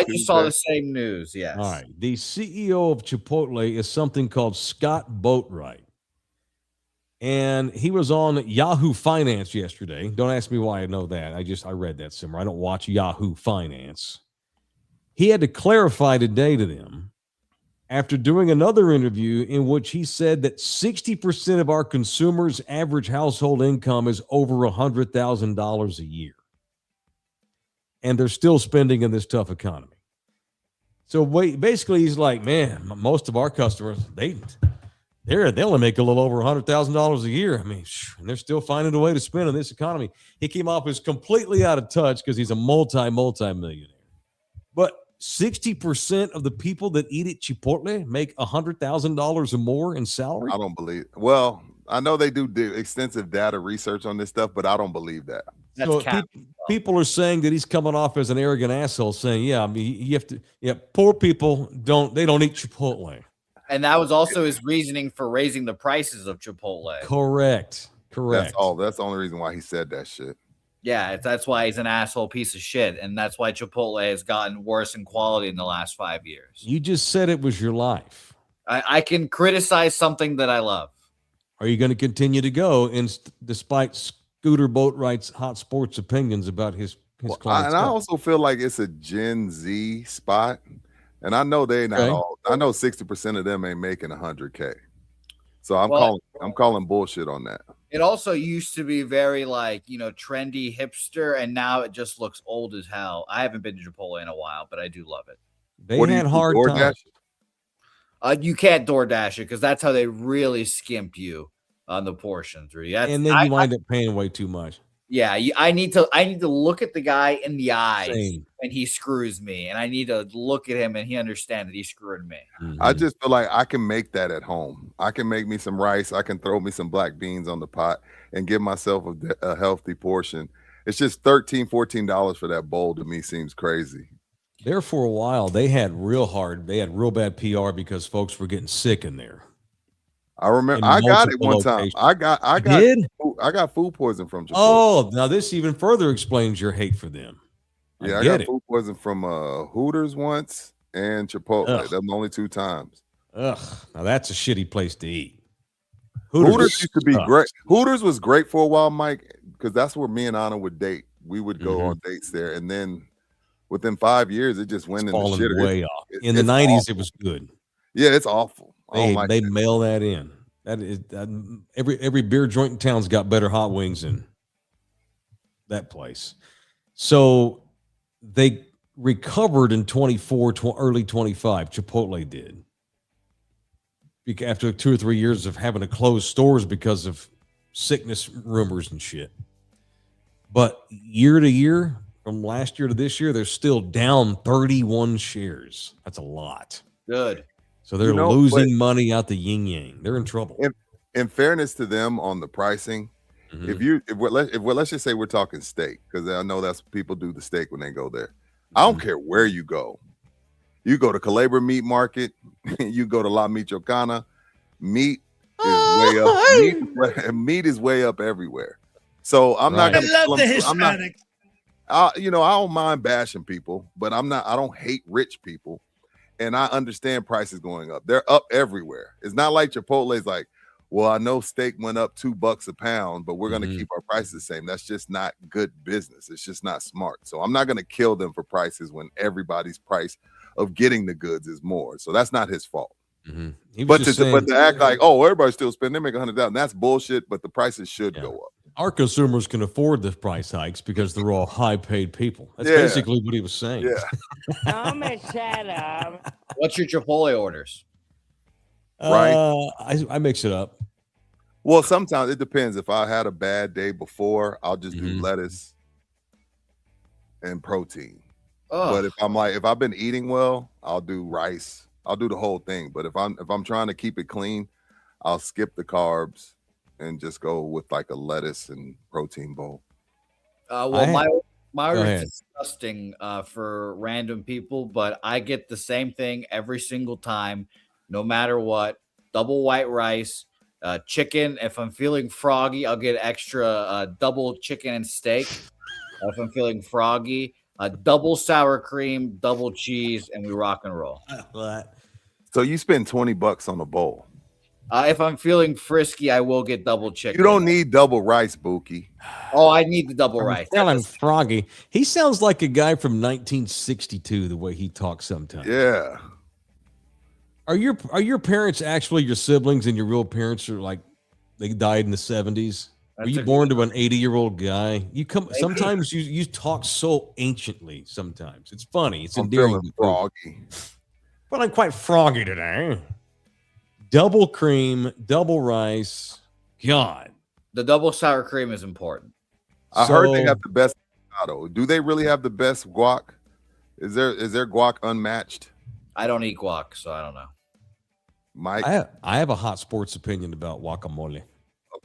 D: just saw the same news. Yes.
B: All right. The CEO of Chipotle is something called Scott Boatwright. And he was on Yahoo Finance yesterday. Don't ask me why I know that. I read that somewhere. I don't watch Yahoo Finance. He had to clarify today to them after doing another interview in which he said that 60% of our consumers' average household income is over $100,000 a year. And they're still spending in this tough economy. So basically he's like, man, most of our customers, they only make a little over $100,000 a year. I mean, and they're still finding a way to spend in this economy. He came off as completely out of touch because he's a multi-millionaire. But 60% of the people that eat at Chipotle make $100,000 or more in salary?
E: I don't believe. Well, I know they do extensive data research on this stuff, but I don't believe that.
B: So people are saying that he's coming off as an arrogant asshole, saying, "Yeah, I mean, you have to. Yeah, poor people don't eat Chipotle."
D: And that was also his reasoning for raising the prices of Chipotle.
B: Correct.
E: That's all. That's the only reason why he said that shit.
D: Yeah, that's why he's an asshole piece of shit, and that's why Chipotle has gotten worse in quality in the last 5 years.
B: You just said it was your life.
D: I can criticize something that I love.
B: Are you going to continue to go despite Scooter Boatwright's hot sports opinions about his clients?
E: And I also feel like it's a Gen Z spot, and I know they not all. I know 60% of them ain't making 100K. So I'm calling bullshit on that.
D: It also used to be very trendy hipster, and now it just looks old as hell. I haven't been to Chipotle in a while, but I do love it.
B: They had hard times.
D: You can't DoorDash it because that's how they really skimp you on the portions, Rudy.
B: And then you wind up paying way too much.
D: Yeah, I need to look at the guy in the eyes when he screws me, and I need to look at him and he understand that he's screwing me.
E: Mm-hmm. I just feel like I can make that at home. I can make me some rice. I can throw me some black beans on the pot and give myself a healthy portion. It's just $13, $14 for that bowl to me seems crazy.
B: There for a while, they had real bad PR because folks were getting sick in there.
E: I remember I got it one time. I got food poisoning from Chipotle.
B: Oh, now this even further explains your hate for them.
E: I got food poisoning from Hooters once and Chipotle. That's the only 2 times.
B: Ugh, now that's a shitty place to eat.
E: Hooters used to be great. Hooters was great for a while, Mike, because that's where me and Anna would date. We would go on dates there, and then within 5 years, it just went in the shitter.
B: Way off. In the 90s, it was good.
E: Yeah, it's awful.
B: They mail that in. That is every beer joint in town's got better hot wings than that place. So they recovered in 24, early 25. Chipotle did. After 2 or 3 years of having to close stores because of sickness rumors and shit. But year to year, from last year to this year, they're still down 31 shares. That's a lot.
D: Good.
B: So they're losing money out the yin yang. They're in trouble.
E: In fairness to them on the pricing, let's just say we're talking steak, because I know that's what people do the steak when they go there. I don't care where you go. You go to Calabria Meat Market, you go to La Michoacana, meat is way up. Meat is way up everywhere. So I'm not gonna. I love the Hispanics. I don't mind bashing people, but I don't hate rich people. And I understand prices going up. They're up everywhere. It's not like Chipotle's like, well, I know steak went up $2 a pound, but we're going to keep our prices the same. That's just not good business. It's just not smart. So I'm not going to kill them for prices when everybody's price of getting the goods is more. So that's not his fault. But to act like, oh, everybody's still spending, they make $100,000. That's bullshit, but the prices should go up.
B: Our consumers can afford the price hikes because they're all high-paid people. That's basically what he was saying.
E: Yeah.
D: What's your Chipotle orders?
E: Right.
B: I mix it up.
E: Well, sometimes it depends. If I had a bad day before, I'll just do lettuce and protein. But if I've been eating well, I'll do rice. I'll do the whole thing. But if I'm trying to keep it clean, I'll skip the carbs and just go with like a lettuce and protein bowl.
D: My order is disgusting for random people, but I get the same thing every single time, no matter what. Double white rice, chicken. If I'm feeling froggy, I'll get extra double chicken and steak. If I'm feeling froggy, double sour cream, double cheese, and we rock and roll.
E: So you spend $20 on a bowl.
D: If I'm feeling frisky, I will get double chicken.
E: You don't need double rice, Buki.
D: Oh, I need the double rice.
B: I'm froggy. He sounds like a guy from 1962, the way he talks sometimes.
E: Yeah.
B: Are your parents actually your siblings, and your real parents are like they died in the 70s? Were you born to an 80-year-old guy? Sometimes you talk so anciently. Sometimes it's funny. It's endearing.
E: I'm feeling froggy.
B: But I'm quite froggy today. Double cream, double rice. God.
D: The double sour cream is important.
E: I heard they have the best avocado. Do they really have the best guac? Is their guac unmatched?
D: I don't eat guac, so I don't know.
E: Mike?
B: I have a hot sports opinion about guacamole.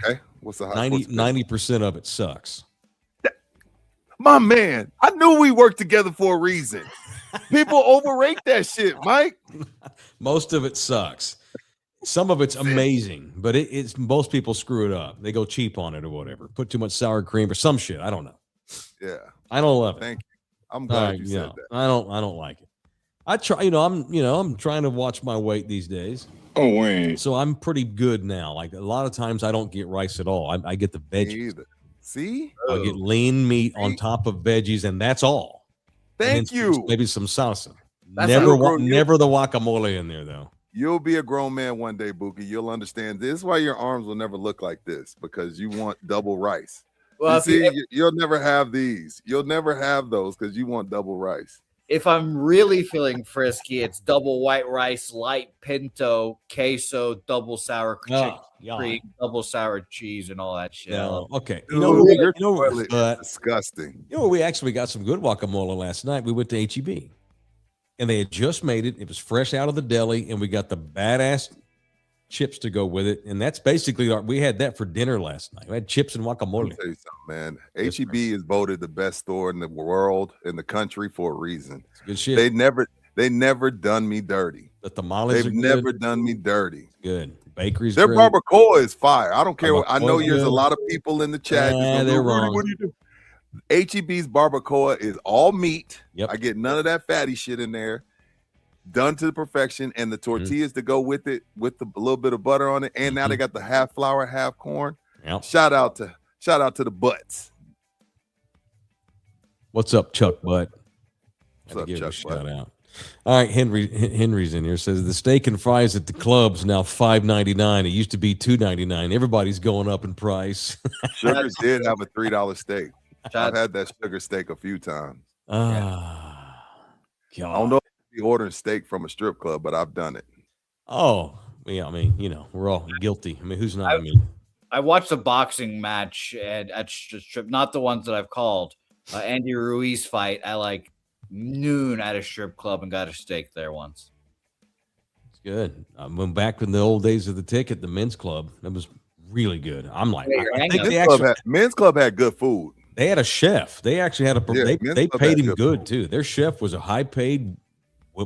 E: Okay. What's the hot
B: 90% of it sucks.
E: My man, I knew we worked together for a reason. People overrate that shit, Mike.
B: Most of it sucks. Some of it's amazing, but it's most people screw it up. They go cheap on it or whatever. Put too much sour cream or some shit. I don't know.
E: Yeah.
B: I don't love it.
E: Thank you. I'm glad you said that.
B: I don't like it. I try, I'm trying to watch my weight these days.
A: Oh, wait.
B: So I'm pretty good now. Like a lot of times I don't get rice at all. I get the veggies.
E: See?
B: I get lean meat on top of veggies, and that's all.
E: Thank you.
B: Maybe some salsa. Never the guacamole in there, though.
E: You'll be a grown man one day, Buki. You'll understand. This is why your arms will never look like this, because you want double rice. Well, you'll never have these. You'll never have those because you want double rice.
D: If I'm really feeling frisky, it's double white rice, light pinto, queso, double sour cream, double sour cheese, and all that shit.
B: Okay.
E: You're disgusting.
B: You know, we actually got some good guacamole last night. We went to HEB, and they had just made it. It was fresh out of the deli, and we got the badass chips to go with it. And that's basically we had that for dinner last night. We had chips and guacamole.
E: Let me tell you something, man. HEB is voted the best store in the world, in the country, for a reason.
B: It's good shit.
E: They never done me dirty.
B: The tamales
E: They've never done me dirty.
B: Good. Bakery's
E: Their
B: great.
E: barbacoa is fire. I don't care. I know there's a lot of people in the chat.
B: They're wrong.
E: What do you do? HEB's barbacoa is all meat.
B: Yep.
E: I get none of that fatty shit in there. Done to the perfection, and the tortillas to go with it, with a little bit of butter on it, and now they got the half flour, half corn.
B: Yep.
E: Shout out to the butts.
B: What's up, Chuck Butt?
E: What's up, Chuck
B: Shout out. All right, Henry's in here. Says the steak and fries at the club's now $5.99. It used to be $2.99. Everybody's going up in price.
E: Sugar did have a $3 steak. I've had that sugar steak a few times.
B: God.
E: I don't know. Ordering steak from a strip club, but I've done it.
B: Oh, yeah. I mean, we're all guilty. I mean, who's not?
D: I watched a boxing match at strip, not the ones that I've called. Andy Ruiz fight at like noon at a strip club and got a steak there once.
B: It's good. I went back in the old days of the ticket, the men's club. That was really good. I'm like, I think
E: men's club had good food.
B: They had a chef. They actually had they paid him good too. Their chef was a high paid,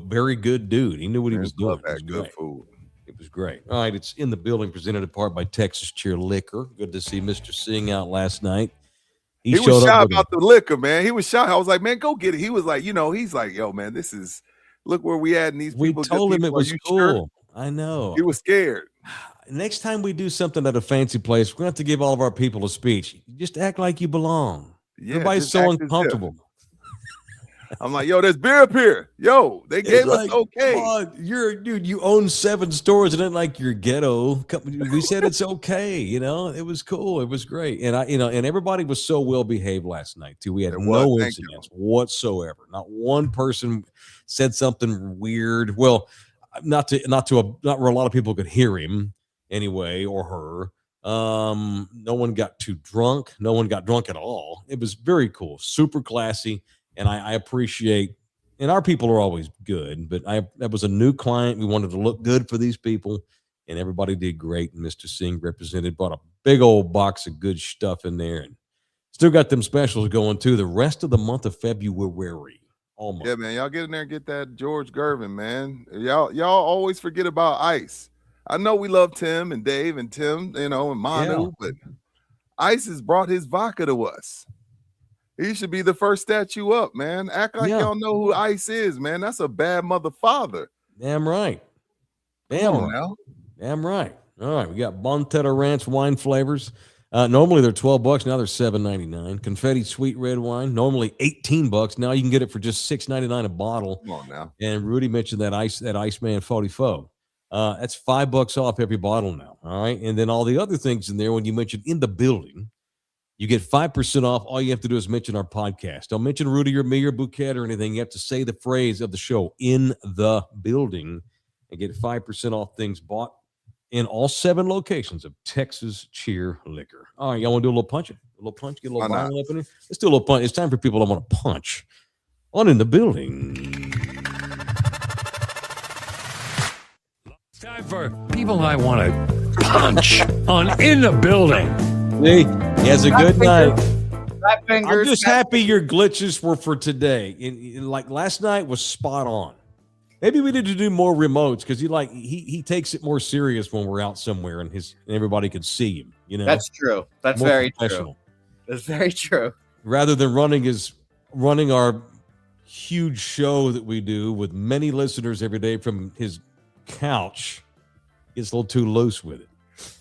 B: very good dude. He knew what he was doing. It was
E: good food.
B: It was great. All right, it's In the Building, presented in part by Texas Cheer Liquor. Good to see Mr. Singh out last night.
E: He was shy about the liquor, man. He was shy. I was like, man, go get it. He was like, he's like, yo, man, look where we at, and these people.
B: We told him it was cool.
E: Sure?
B: I know.
E: He was scared.
B: Next time we do something at a fancy place, we're going to have to give all of our people a speech. Just act like you belong.
E: Yeah,
B: everybody's so uncomfortable.
E: I'm like, yo, there's beer up here. Yo, they gave us okay.
B: On, you own 7 stores and then like your ghetto. We said it's okay. It was cool. It was great. And and everybody was so well behaved last night too. We had no incidents whatsoever. Not one person said something weird. Well, not where a lot of people could hear him anyway, or her. No one got too drunk. No one got drunk at all. It was very cool, super classy. And I appreciate and our people are always good, but that was a new client. We wanted to look good for these people, and everybody did great. And Mr. Singh represented, brought a big old box of good stuff in there, and still got them specials going too. The rest of the month of February, almost.
E: Yeah, man, y'all get in there and get that George Gervin, man. Y'all always forget about Ice. I know we love Tim and Dave and Tim, and Manu, but Ice has brought his vodka to us. He should be the first statue up, man. Act like y'all know who Ice is, man. That's a bad mother father.
B: Damn right.
E: Come on now.
B: Damn right. All right, we got Bontetta Ranch wine flavors. Normally they're $12. Now they're $7.99. Confetti sweet red wine, normally $18. Now you can get it for just $6.99 a bottle.
E: Come on now.
B: And Rudy mentioned that Iceman 44. That's $5 off every bottle now. All right, and then all the other things in there. When you mentioned in the building, you get 5% off. All you have to do is mention our podcast. Don't mention Rudy or me or Bouquet or anything. You have to say the phrase of the show, in the building, and get 5% off things bought in all 7 locations of Texas Cheer Liquor. All right, y'all want to do a little punching? A little punch? Get a little violent up in here? Let's do a little punch. It's time for people that want to punch on In the Building.
A: It's time for people I want to punch on In the Building.
B: Hey, he has a good night.
D: I'm
B: just happy your glitches were for today. Like last night was spot on. Maybe we need to do more remotes because he takes it more serious when we're out somewhere and everybody can see him.
D: That's true. That's
B: more
D: very true. That's very true.
B: Rather than running our huge show that we do with many listeners every day from his couch, gets a little too loose with it.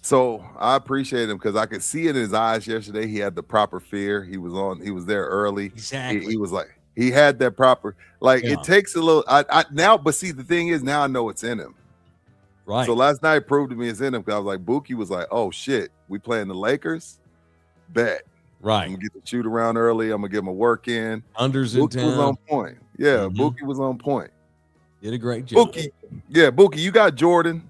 E: So I appreciate him because I could see it in his eyes yesterday. He had the proper fear. He was there early.
B: Exactly.
E: He was like, he had that proper, it takes a little, now, but see, the thing is, now I know it's in him.
B: Right.
E: So last night proved to me it's in him because I was like, Buki was like, oh shit, we playing the Lakers? Bet.
B: Right.
E: I'm going to get the shoot around early. I'm going to get my work in.
B: Unders
E: Buki
B: in town.
E: was on point. Yeah, Buki was on point.
B: Did a great job.
E: Buki, you got Jordan.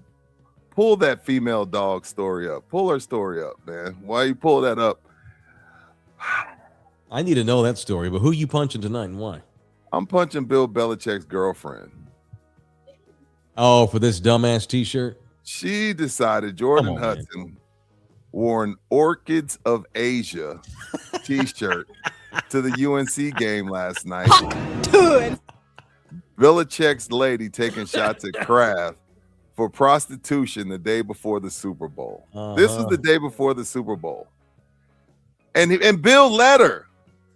E: Pull that female dog story up. Pull her story up, man. Why you pull that up?
B: I need to know that story, but who you punching tonight and why?
E: I'm punching Bill Belichick's girlfriend.
B: Oh, for this dumbass T-shirt?
E: She decided Jordan Hudson wore an Orchids of Asia T-shirt to the UNC game last night.
F: Dude.
E: Belichick's lady taking shots at Kraft for prostitution the day before the Super Bowl. This was the day before the Super Bowl. And Bill let her.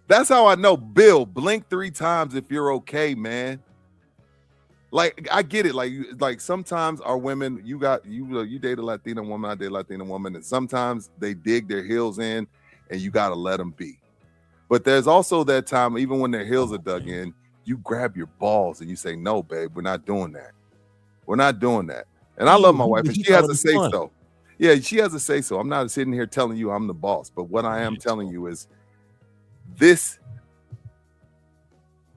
E: That's how I know. Bill, blink 3 times if you're okay, man. Like, I get it. Like sometimes our women, you date a Latina woman, I date a Latina woman, and sometimes they dig their heels in and you got to let them be. But there's also that time, even when their heels are dug in, you grab your balls and you say, no, babe, we're not doing that. We're not doing that. And I love my wife, and she has a say so. Yeah, she has a say so. I'm not sitting here telling you I'm the boss, but what I am telling you is this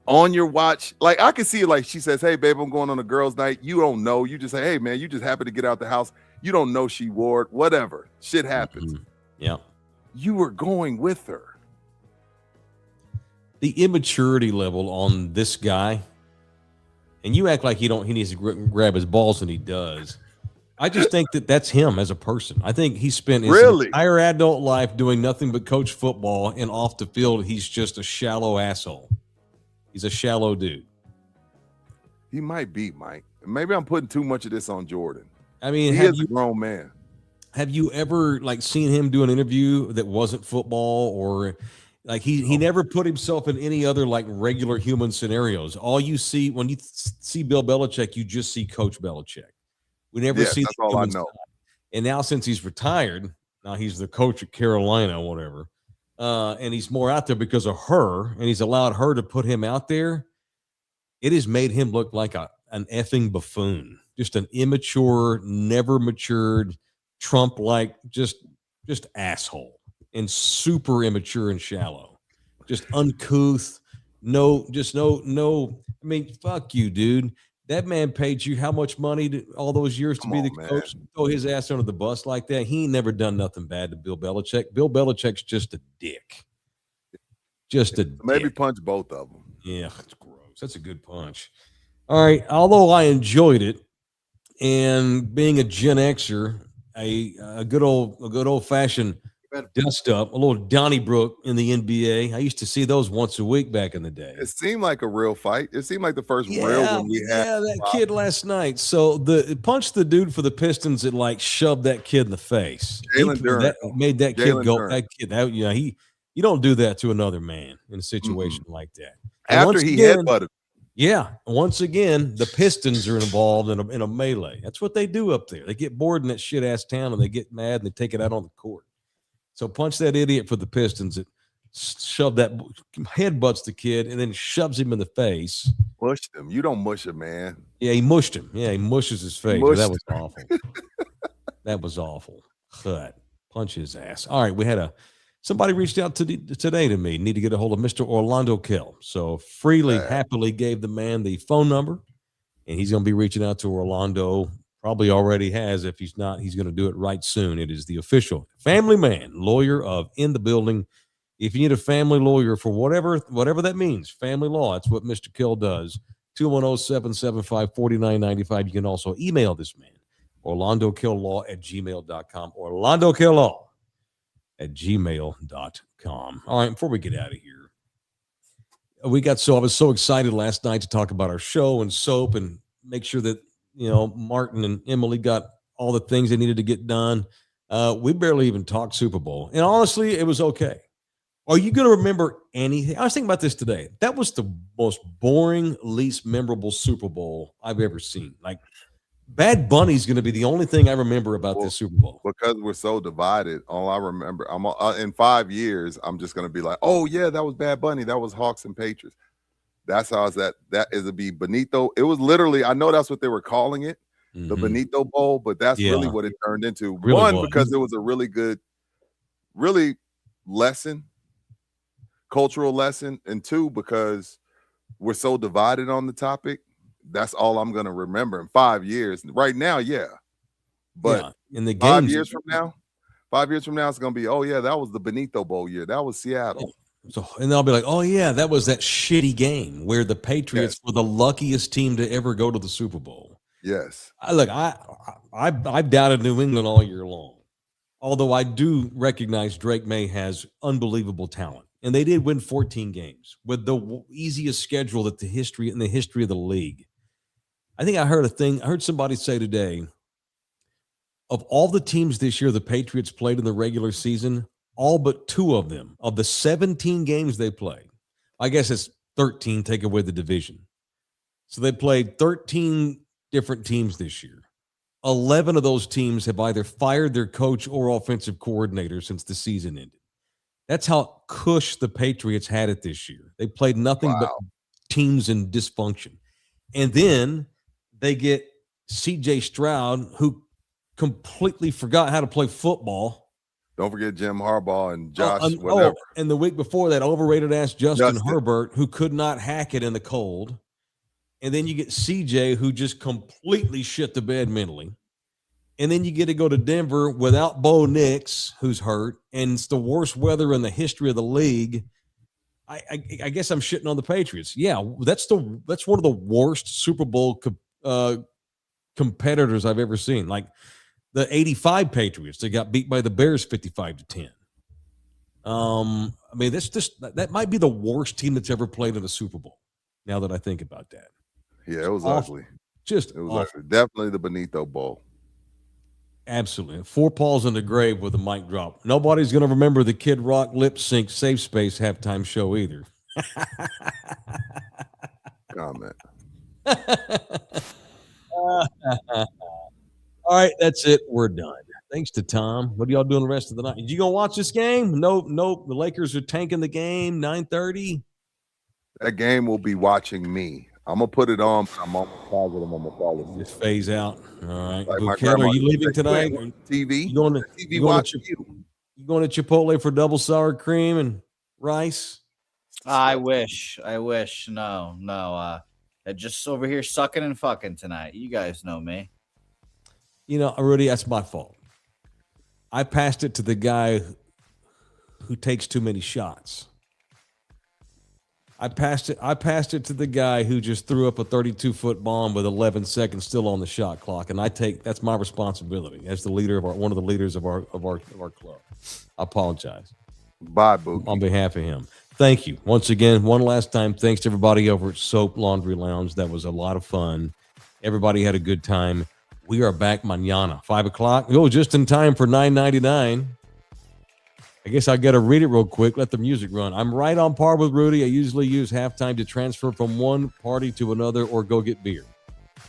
E: on your watch. Like, I can see it, like she says, hey, babe, I'm going on a girls' night. You don't know. You just say, hey, man, you just happen to get out the house. You don't know she wore it. Whatever. Shit happens.
B: Yeah.
E: You were going with her.
B: The immaturity level on this guy, and you act like he needs to grab his balls, and he does. I just think that's him as a person. I think he spent his entire adult life doing nothing but coach football, and off the field, he's just a shallow asshole. He's a shallow dude.
E: He might be, Mike. Maybe I'm putting too much of this on Jordan.
B: I mean,
E: he is a grown man.
B: Have you ever seen him do an interview that wasn't football, or he never put himself in any other regular human scenarios? All you see when you see Bill Belichick, you just see Coach Belichick. We never see
E: that's all I know.
B: And now since he's retired, now he's the coach at Carolina or whatever. And he's more out there because of her, and he's allowed her to put him out there. It has made him look like an effing buffoon, just an immature, never matured, Trump-like, just asshole, and super immature and shallow, just uncouth. No. I mean, fuck you, dude. That man paid you how much money all those years to be the coach? Throw his ass under the bus like that. He ain't never done nothing bad to Bill Belichick. Bill Belichick's just a dick. Maybe
E: punch both of them.
B: Yeah, it's gross. That's a good punch. All right. Although I enjoyed it, and being a Gen Xer, a good old fashioned dust up, a little Donnybrook in the NBA. I used to see those once a week back in the day.
E: It seemed like a real fight. It seemed like the first real one we had.
B: Yeah, that kid last night. So it punched the dude for the Pistons that like shoved that kid in the face.
E: Jalen Duren
B: made that kid go.
E: Duren.
B: That kid, you don't do that to another man in a situation like that. And
E: After he headbutted.
B: Yeah, once again, the Pistons are involved in a melee. That's what they do up there. They get bored in that shit ass town and they get mad and they take it out on the court. So punch that idiot for the Pistons that shoved that headbutts the kid and then shoves him in the face.
E: Mushed him. You don't mush him, man.
B: Yeah, he mushed him. Yeah, he mushes his face. That was awful. That was awful. Cut. Punch his ass. All right, we had somebody reached out today to me. Need to get a hold of Mr. Orlando Kell. So happily gave the man the phone number, and he's going to be reaching out to Orlando. Probably already has. If he's not, he's going to do it right soon. It is the official family man, lawyer of In the Building. If you need a family lawyer for whatever that means, family law, that's what Mr. Kell does. 210-775-4995. You can also email this man, orlandokilllaw@gmail.com, orlandokilllaw@gmail.com. All right, before we get out of here, I was so excited last night to talk about our show and soap and make sure that Martin and Emily got all the things they needed to get done. We barely even talked Super Bowl. And honestly, it was okay. Are you going to remember anything? I was thinking about this today. That was the most boring, least memorable Super Bowl I've ever seen. Like, Bad Bunny's going to be the only thing I remember about this Super Bowl.
E: Because we're so divided, all I remember, in 5 years, I'm just going to be like, oh, yeah, that was Bad Bunny. That was Hawks and Patriots. That's how it's that is to be Benito. It was literally, I know that's what they were calling it, the Benito Bowl, but that's really what it turned into. Because it was a really good, really cultural lesson, and two, because we're so divided on the topic. That's all I'm going to remember in 5 years. Right now, but
B: in the
E: 5 years from now, it's going to be, oh yeah, that was the Benito Bowl year. That was Seattle.
B: So, and they'll be like, oh yeah, that was that shitty game where the Patriots were the luckiest team to ever go to the Super Bowl.
E: Yes.
B: I've doubted New England all year long, although I do recognize Drake May has unbelievable talent, and they did win 14 games with the easiest schedule in the history of the league. I think I heard somebody say today, of all the teams this year the Patriots played in the regular season, all but 2 of them, of the 17 games they played, I guess it's 13, take away the division. So they played 13 different teams this year. 11 of those teams have either fired their coach or offensive coordinator since the season ended. That's how cush the Patriots had it this year. They played nothing but teams in dysfunction. And then they get C.J. Stroud, who completely forgot how to play football.
E: Don't forget Jim Harbaugh and Josh, whatever.
B: And the week before that, overrated-ass Justin Herbert, who could not hack it in the cold. And then you get CJ, who just completely shit the bed mentally. And then you get to go to Denver without Bo Nix, who's hurt, and it's the worst weather in the history of the league. I guess I'm shitting on the Patriots. Yeah, that's one of the worst Super Bowl competitors I've ever seen. Like the 85 Patriots, they got beat by the Bears 55-10. I mean, that might be the worst team that's ever played in a Super Bowl. Now that I think about that.
E: Yeah, it was ugly.
B: It was
E: ugly. Definitely the Benito Bowl.
B: Absolutely. 4 paws in the grave with a mic drop. Nobody's going to remember the Kid Rock lip sync Safe Space halftime show either.
E: Comment.
B: All right, that's it. We're done. Thanks to Tom. What are y'all doing the rest of the night? You gonna watch this game? Nope. The Lakers are tanking the game. 9:30.
E: That game will be watching me. I'm gonna put it on. But I'm almost positive I'm gonna fall asleep.
B: Just phase out. All right.
E: Like
B: Bouquet, are you leaving tonight?
E: TV.
B: You going to
E: TV watch you.
B: You going to Chipotle for double sour cream and rice?
D: I wish. No. Just over here sucking and fucking tonight. You guys know me.
B: You know, Rudy, that's my fault. I passed it to the guy who takes too many shots. I passed it to the guy who just threw up a 32-foot bomb with 11 seconds still on the shot clock, and that's my responsibility as the leader of one of the leaders of our club. I apologize.
E: Bye, Boo.
B: On behalf of him. Thank you. Once again, one last time, thanks to everybody over at Soap Laundry Lounge. That was a lot of fun. Everybody had a good time. We are back mañana, 5 o'clock. Oh, just in time for $9.99. I guess I got to read it real quick. Let the music run. I'm right on par with Rudy. I usually use halftime to transfer from one party to another or go get beer.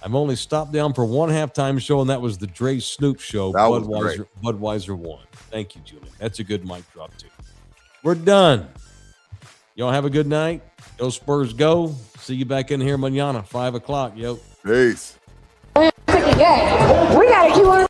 B: I've only stopped down for one halftime show, and that was the Dre Snoop show.
E: That was great.
B: Budweiser won. Thank you, Julian. That's a good mic drop, too. We're done. Y'all have a good night. Go Spurs, go. See you back in here mañana, 5 o'clock, yo.
E: Peace.
H: We got to keep on.